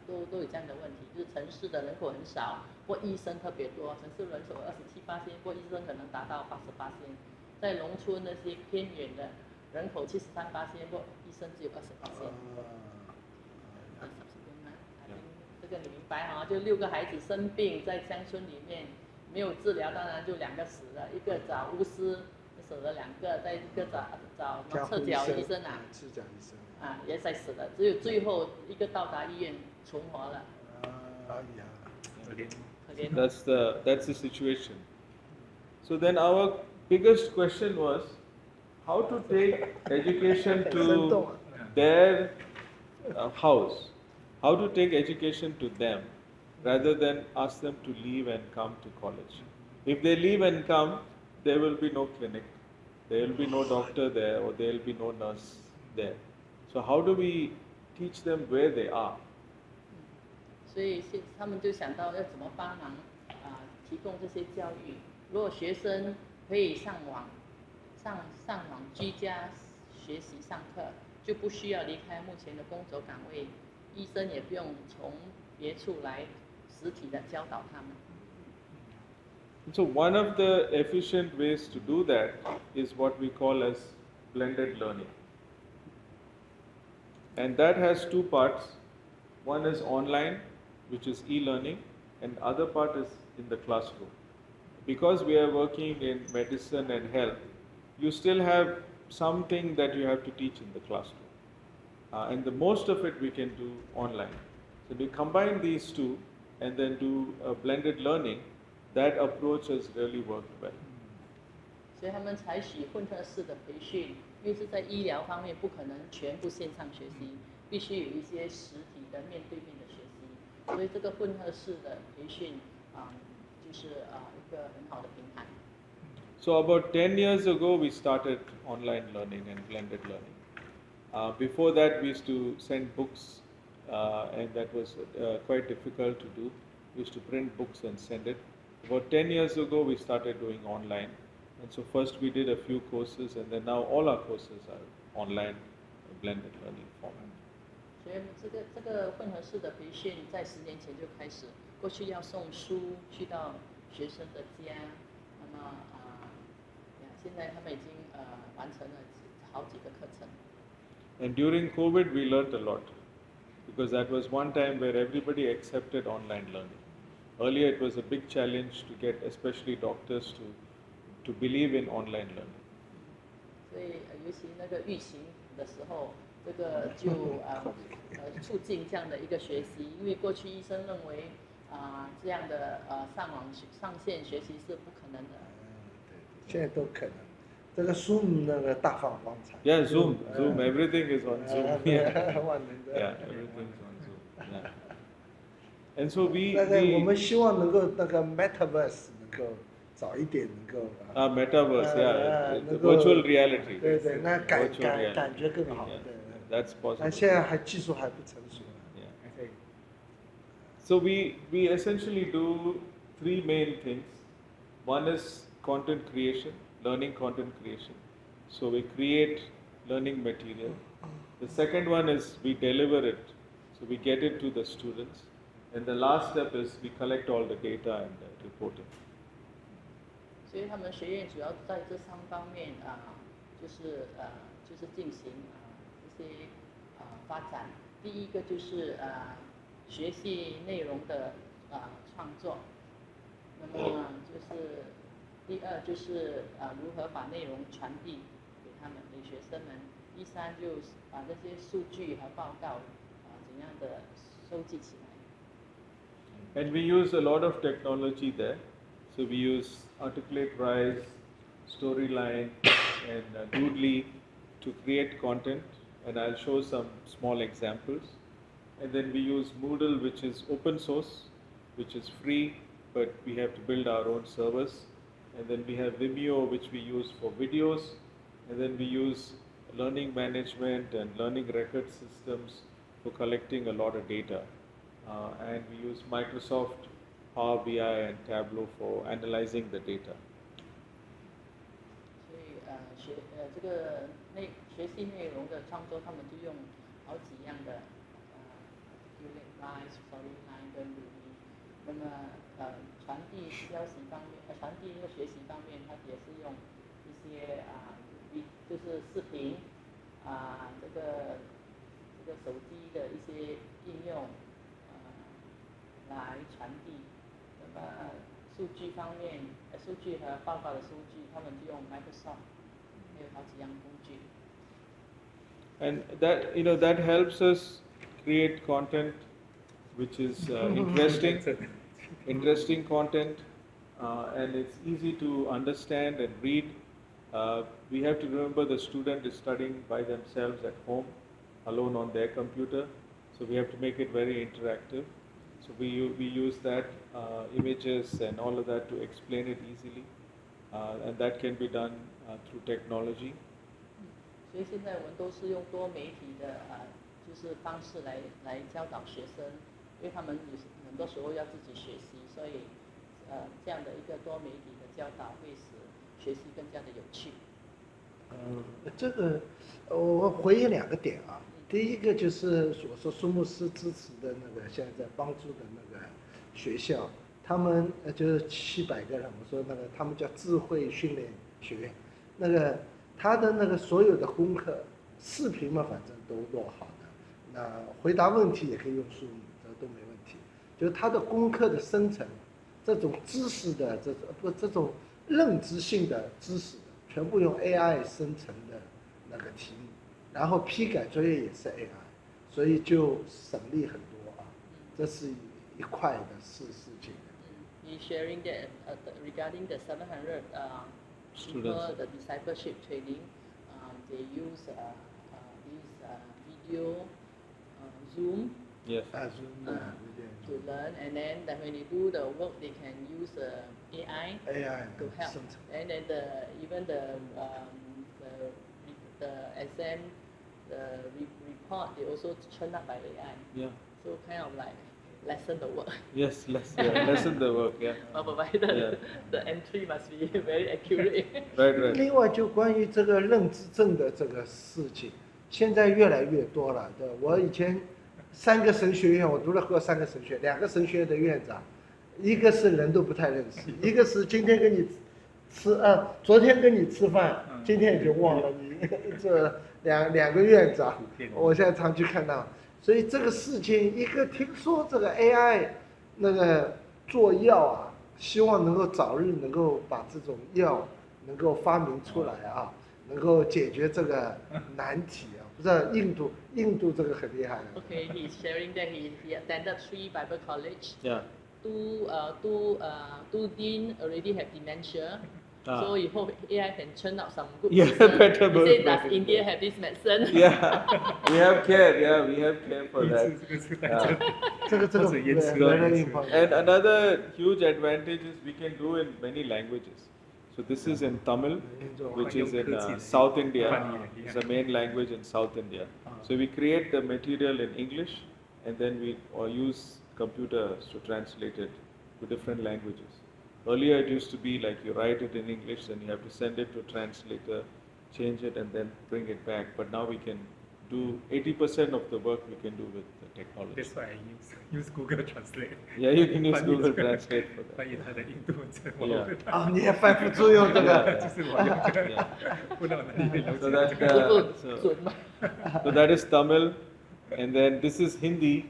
都有这样的问题，就是城市的人口很少，或医生特别多，城市人口27%，或医生可能达到80%，在农村那些偏远的人口73%，或医生只有20%。这个你明白哈？就6个孩子生病在乡村里面没有治疗，当然就2个死了，一个找巫师死了2个，再一个找赤脚医生赤脚医生也才死了，只有最后一个到达医院存活了。That's the situation. So then our biggest question was how to take education to their house, how to take education to them rather than ask them to leave and come to college. If they leave and come, there will be no clinic, there will be no doctor there, or there will be no nurse there. So how do we teach them where they are? 所以他们就想到要怎么帮忙提供这些教育。如果学生可以上网居家学习上课，就不需要离开目前的工作岗位，医生也不用从别处来实体的教导他们。So one of the efficient ways to do that is what we call as blended learning. And that has 2 parts. One is online, which is e-learning, and the other part is in the classroom. Because we are working in medicine and health, you still have something that you have to teach in the classroom. And the most of it we can do online. So we combine these 2 and then do a blended learning. That approach has really worked well. 所以他们采取混合式的培训，因为是在医疗方面不可能全部线上学习，必须有一些实体的面对面的学习，所以这个混合式的培训就是一个很好的平台。So about 10 years ago we started online learning and blended learning. Before that we used to send books and that was quite difficult to do. We used to print books and send it. About 10 years ago we started doing online. And so first we did a few courses and then now all our courses are online blended learning format. 所以这个混合式的培训在10年前就开始，过去要送书去到学生的家，那么现在他们已经完成了好几个课程。And during COVID we learned a lot because that was one time where everybody accepted online learning. Earlier it was a big challenge to get especially doctors to believe in online learning. 所以尤其那个疫情的时候，这个就促进这样的一个学习，因为过去医生认为这样的上线学习是不可能的。现在都可能。这个 Zoom 那个大放光彩。Yeah, Zoom, everything is on Zoom. Yeah, 万能的。Yeah, everything is on Zoom. Yeah. And so 我们希望能够那个 Metaverse 能够早一点能够。Metaverse, yeah, virtual reality. 对对，那感觉更好。That's possible. 现在技术还不成熟。So we essentially do three main things. One is content creation, learning content creation. So we create learning material. The second one is we deliver it. So we get it to the students. And the last step is we collect all the data and report it. 所以他们学院主要在这三方面就是进行一些发展。第一个就是学习内容的创作，那么就是第二就是如何把内容传递给他们给学生们。第三就是把这些数据和报告怎样的收集起来。And we use a lot of technology there. So we use Articulate Rise, Storyline, and Doodly to create content. And I'll show some small examples. And then we use Moodle, which is open source, which is free, but we have to build our own servers. And then we have Vimeo, which we use for videos. And then we use learning management and learning record systems for collecting a lot of data. And we use Microsoft Power BI and Tableau for analyzing the data. 所以这个学习内容的创作，他们就用好几样的Rise、Storyline 跟 Ruby。那么传递消息方面，传递那个学习方面，它也是用一些就是视频这个手机的一些应用来传递。那么数据方面，数据和报告的数据，他们就用 Microsoft， 还有好几样工具。And that helps us create content which is interesting content, and it's easy to understand and read. We have to remember the student is studying by themselves at home, alone on their computer, so we have to make it very interactive. So we use that images and all of that to explain it easily, and that can be done through technology. 所以现在我们都是用多媒体的就是方式来教导学生，因为他们很多时候要自己学习，所以这样的一个多媒体的教导会使学习更加的有趣。这个我回应两个点啊。第一个就是我说苏牧师支持的那个现在在帮助的那个学校，他们就是700个人，我说那个他们叫智慧训练学院，那个他的那个所有的功课视频嘛，反正都做好的，那回答问题也可以用数母，这都没问题。就是他的功课的生成，这种知识的这种认知性的知识，全部用 AI 生成的那个题目。然后批改作业也是 AI， 所以就省力很多啊，这是一块的事情。He's sharing that regarding the 700 people, the discipleship training, they use this video, Zoom. Yes. Zoom. To learn, and then when they do the work, they can use AI to help. And then even the exam, the report, they also churn up by AI. Yeah. So kind of like lessen the work. Yes, lessen the work. Yeah. But provided the entry must be very accurate. Right. 另外就关于这个认知症的这个事情，现在越来越多了。对，我以前3个神学院，我读了过3个神学院，2个神学院的院长，一个是人都不太认识，一个是今天跟你昨天跟你吃饭，今天已经忘了你。这两个院长，我现在常去看到，所以这个事情，一个听说这个 AI 那个做药啊，希望能够早日能够把这种药能够发明出来啊，能够解决这个难题啊。不知道印度这个很厉害。Okay, he's sharing that he attended 3 Bible college. Yeah. Two dean already have dementia. So he hope AI can churn out some good medicine. Better. He said, does India have this medicine? Yeah, we have care. Yeah, we have care for that. And another huge advantage is we can do in many languages. So this is in Tamil, which is in South India. It's the main language in South India. So we create the material in English, and then we use computers to translate it to different languages. Earlier it used to be like you write it in English, then you have to send it to a translator, change it, and then bring it back. But now we can do 80% of the work we can do with the technology. That's why I use Google Translate. Yeah, you can use Google Translate for that. 翻译它的印度文字，我 啊，你也翻辅助用这个。就是我用这个，不知道哪里会了 So 解 that 这个。so that is Tamil, and then this is Hindi,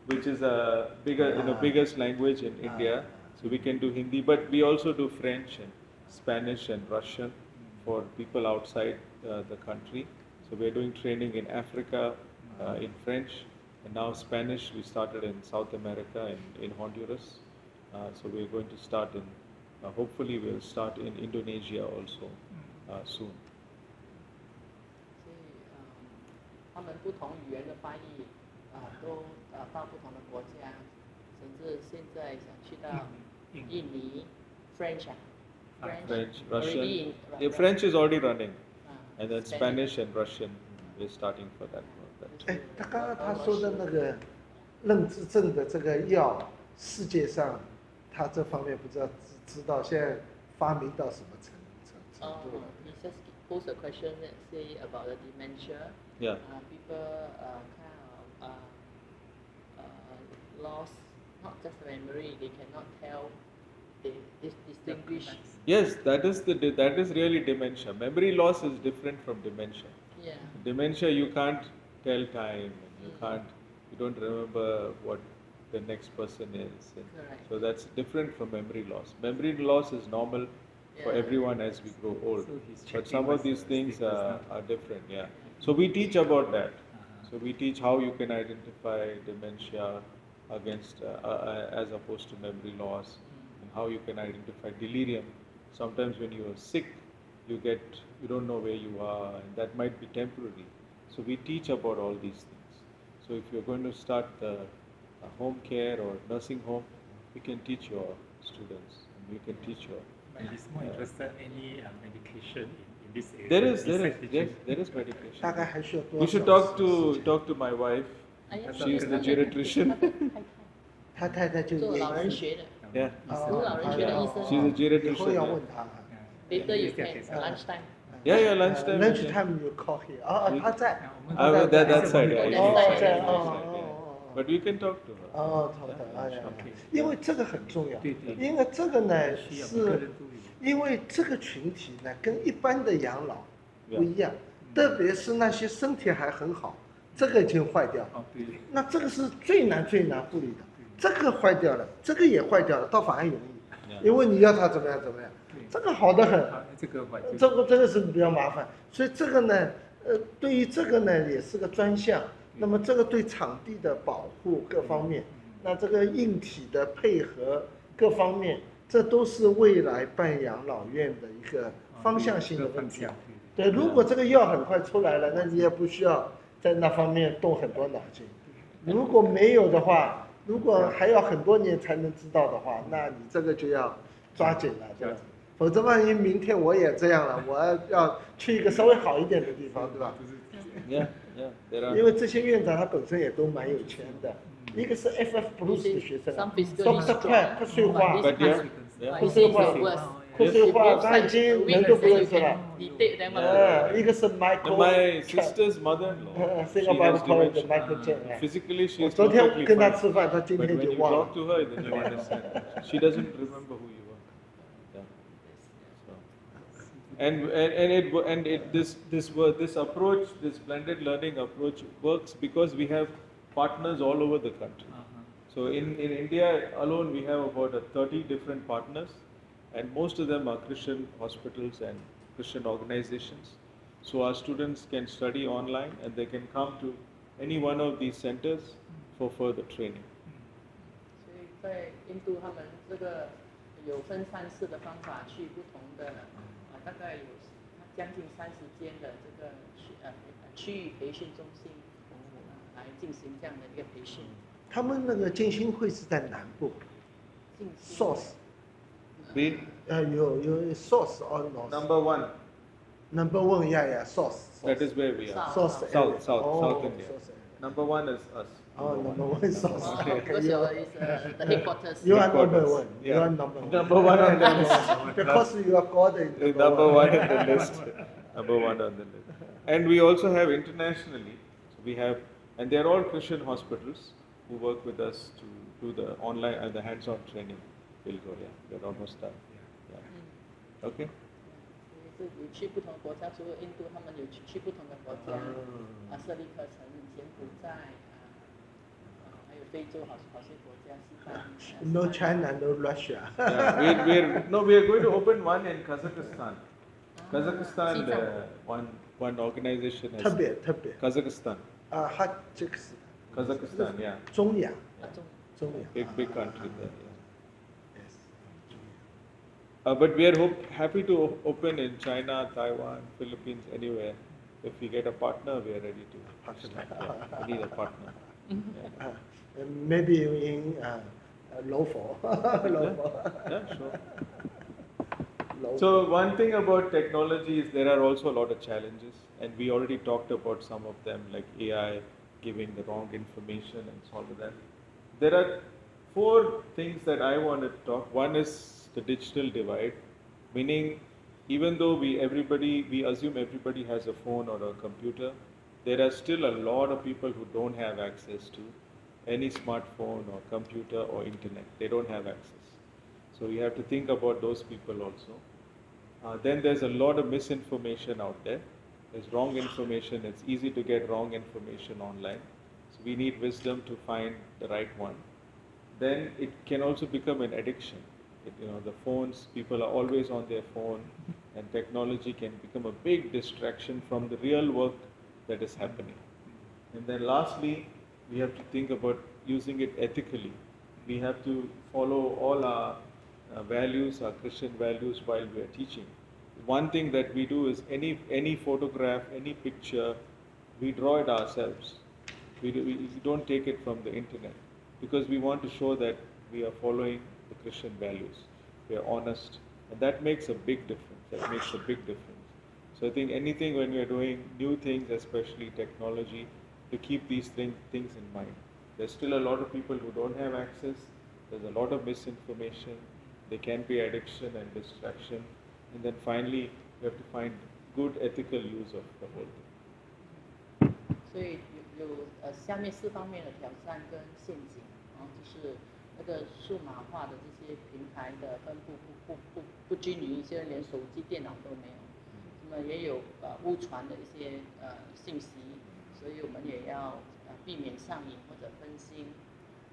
which is a biggest language in India. So we can do Hindi, but we also do French and Spanish and Russian for people outside the country. So we are doing training in Africa in French, and now Spanish. We started in South America and in Honduras. So we are going to start in. Hopefully, we'll start in Indonesia also soon. 所以他们不同语言的翻译都到不同的国家，甚至现在想去到印尼 French French, Russian. already Yeah, French is already running, and then Spanish. Spanish and Russian we're starting for that. 哎，他刚刚他说的那个认知症的这个药，世界上他这方面不知道知道现在发明到什么程度了？ He just posed a question that say about the dementia. Yeah. People kind of lost not just memory, they cannot tell, they distinguish. Yes, that is really dementia. Memory loss is different from dementia. Yeah. Dementia, you can't tell time, and you don't remember what the next person is. And Correct. so that's different from memory loss. Memory loss is normal for Yeah. everyone as we grow old. So he's But checking some of these myself, things status are different, yeah. So we teach about that. So we teach how you can identify dementia against, as opposed to memory loss, and how you can identify delirium. Sometimes when you are sick, you don't know where you are, and that might be temporary. So we teach about all these things. So if you're going to start the home care or nursing home, we can teach your students, and we can teach your. But he's more interested in any medication in this area. There is大 medication. 概还需要多 You 少 should 时间？ talk to my wife. 哎呀 She's the geriatrician. 他太太就做也老人学的 Yeah. 读老人学的医生 She's a 以后 geriatrician. 要 Yeah. 问他。 ，later you can lunchtime. Yeah, lunchtime. Lunch time you call here。哦，他在。 That side. Yeah, Oh, that在 side, 哦 yeah. 哦 But we can talk to her. 哦，好的，哎呀 OK，因为这个很重要，对对因为这个呢需要每个人是，都有。因为这个群体呢跟一般的养老不一样，特别是那些身体还很好，这个已经坏掉了，哦，对，那这个是最难护理的，这个坏掉了，这个也坏掉了，倒反而容易，因为你要他怎么样，这个好得很，这个环境，这个是比较麻烦，所以这个呢，对于这个呢也是个专项。那么这个对场地的保护各方面，那这个硬体的配合各方面，这都是未来办养老院的一个方向性的问题。对，如果这个药很快出来了，那你也不需要在那方面动很多脑筋。如果没有的话，如果还要很多年才能知道的话，那你这个就要抓紧了，这样子。否则万一明天我也这样了，我要去一个稍微好一点的地方，对吧？ Yeah, there are. 因为这些院长他本身也都蛮有钱的，一个是 FF Plus 的学生啊，说不快不碎化， But yeah, 不碎化，不碎化，他已经人都不认识了。一个是 Michael， my sister's mother-in-law. 是 She 个 has Michael dementia. Michael Chen。 Physically, she 我 is 昨天 perfectly 跟他 fine. 吃饭，他今 But 天 when 就 you 忘 talk 了。 to her, then you understand. She doesn't remember who you are. Yeah. So, this approach, this blended learning approach works because we have partners all over the country. So in India alone, we have about 30 different partners, and most of them are Christian hospitals and Christian organizations. So our students can study online, and they can come to any one of these centers for further training. 所以在印度，他们这个有分散式的方法去不同的大概有将近30间的这个区域培训中心来进行这样的一个培训。他们那个建新会是在南部，Source， Read 有 Source or number one. Number one，yeah，Source。 That is where we are. Source South India. Number one is us. Oh, number one is us. Oh, Okay, because you you're are, the headquarters. you are number Headquarters. one. You Yeah. are number one. Number one on the list. Because you are called the Number one on the list. Number one on the list. And we also have internationally, so we have, and they're all Christian hospitals who work with us to do the online and the hands-on training. We'll go, yeah. We're almost done. Yeah. Okay. 是有去不同国家，除了印度，他们有去不同的国家设立课程，柬埔寨还有非洲好些国家，西藏。No China, no Russia. Yeah, we are going to open one in Kazakhstan. Kazakhstan, one organization has 特别 Kazakhstan. 它这个是 Kazakhstan, yeah. 中亚， Big country there. Yeah. Yes. But we are happy to open in China, Taiwan, Philippines, anywhere. If we get a partner, we are ready to start. Yeah, we need a partner. Yeah. Maybe in Lofo. Yeah, sure. So one thing about technology is there are also a lot of challenges, and we already talked about some of them, like AI giving the wrong information and so all of that. There are 4 things that I want to talk. One is the digital divide, meaning even though we assume everybody has a phone or a computer, there are still a lot of people who don't have access to any smartphone or computer or internet. They don't have access. So we have to think about those people also. Then there's a lot of misinformation out there. There's wrong information. It's easy to get wrong information online. So we need wisdom to find the right one. Then it can also become an addiction. The phones, people are always on their phone, and technology can become a big distraction from the real work that is happening. And then lastly, we have to think about using it ethically. We have to follow all our values, our Christian values, while we are teaching. One thing that we do is any photograph, any picture, we draw it ourselves. We don't take it from the internet, because we want to show that we are following the Christian values. We are honest, and that makes a big difference. So I think anything when we are doing new things, especially technology, to keep these things in mind. There's still a lot of people who don't have access. There's a lot of misinformation. There can be addiction and distraction. And then finally, we have to find good ethical use of the whole thing. 所以有下面4方面的挑战跟陷阱，就是那个数码化的这些平台的分布不均匀，一些连手机、电脑都没有。那么也有误传的一些信息，所以我们也要避免上瘾或者分心。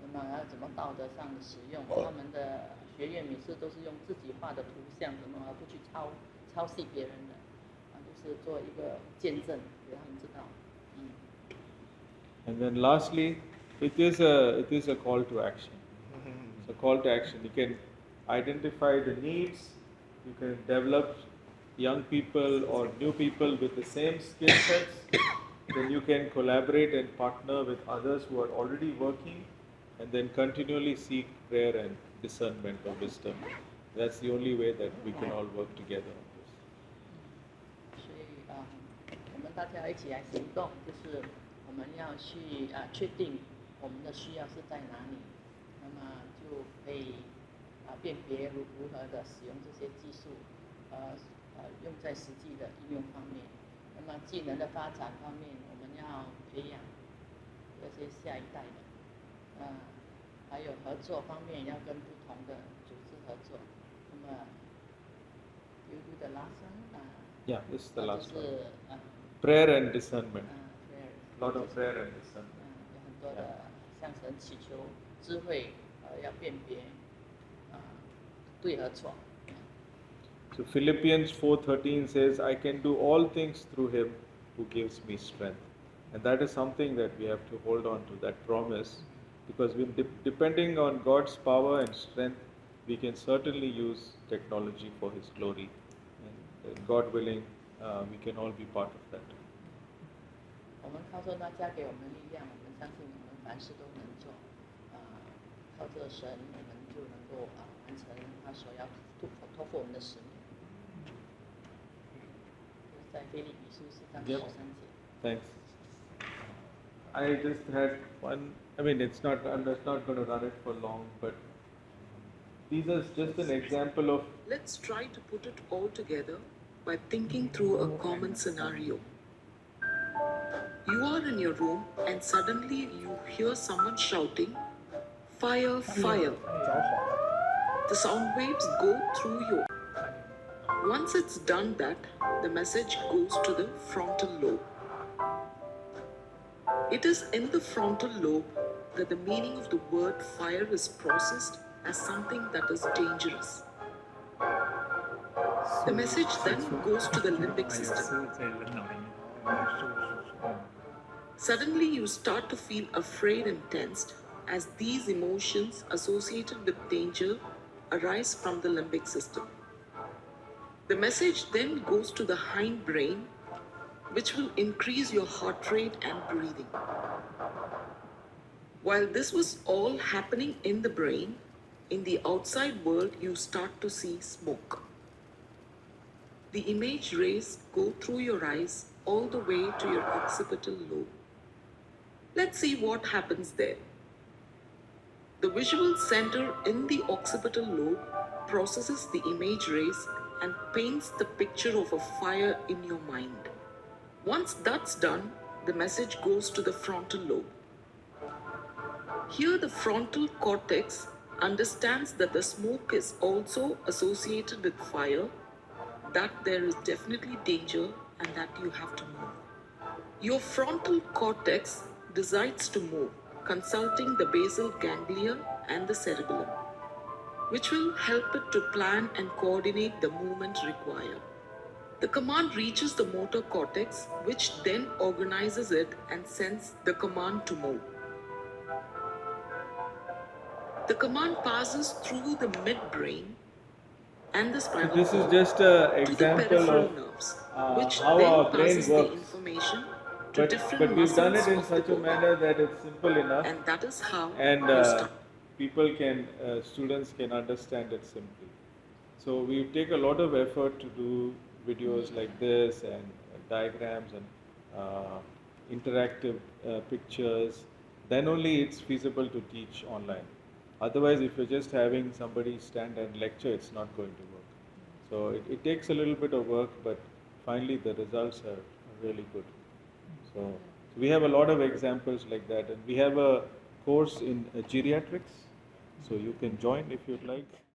那么要怎么道德上的使用？他们的学院每次都是用自己画的图像，怎么不去抄袭别人的？就是做一个见证，给他们知道。And then lastly, it is a call to action. It's a call to action. You can identify the needs. You can develop young people or new people with the same skill sets. Then you can collaborate and partner with others who are already working, and then continually seek prayer and discernment or wisdom. That's the only way that we can all work together on this. 所以我们大家一起来行动，就是我们要去确定我们的需要是在哪里，那么就可以辨别如何的使用这些技术，用在实际的应用方面。那么技能的发展方面，我们要培养这些下一代的，还有合作方面要跟不同的组织合作。那么 you do the last one? Yeah, this is the last one. 就是 prayer and discernment. prayer. A lot of prayer and discernment. 有很多的向神祈求智慧，要辨别对和错。So Philippians 4:13 says, I can do all things through him who gives me strength. And that is something that we have to hold on to, that promise, because depending on God's power and strength, we can certainly use technology for his glory. And God willing, we can all be part of that. 我们靠着那加给我们力量，我们相信我们凡事都能做。靠着神，我们就能够完成他所要托付我们的使命。在腓立比书4章13节。Thanks. I just had one. I mean, I'm just not going to run it for long, but these are just an example of. Let's try to put it all together by thinking through a common scenario. You are in your room and suddenly you hear someone shouting, "Fire, fire." The sound waves go through your. Once it's done that, the message goes to the frontal lobe. It is in the frontal lobe that the meaning of the word fire is processed as something that is dangerous. The message then goes to the limbic system. Suddenly you start to feel afraid and tensed as these emotions associated with danger arise from the limbic system. The message then goes to the hindbrain, which will increase your heart rate and breathing. While this was all happening in the brain, in the outside world you start to see smoke. The image rays go through your eyes all the way to your occipital lobe. Let's see what happens there. The visual center in the occipital lobe processes the image rays and paints the picture of a fire in your mind. Once that's done, the message goes to the frontal lobe. Here the frontal cortex understands that the smoke is also associated with fire, that there is definitely danger and that you have to move. Your frontal cortex decides to move, consulting the basal ganglia and the cerebellum, which will help it to plan and coordinate the movement required. The command reaches the motor cortex, which then organizes it and sends the command to move. The command passes through the midbrain and the spinal This is cord just an to the example peripheral of nerves, which how then our brain passes the works. information to different But we've done muscles it in of the such a body. manner that it's simple enough, And that is how and you start. people can, students can understand it simply. So we take a lot of effort to do videos like this and diagrams and interactive pictures. Then only it's feasible to teach online. Otherwise, if you're just having somebody stand and lecture, it's not going to work. So it takes a little bit of work, but finally the results are really good. So we have a lot of examples like that, and we have a course in geriatrics, so you can join if you'd like.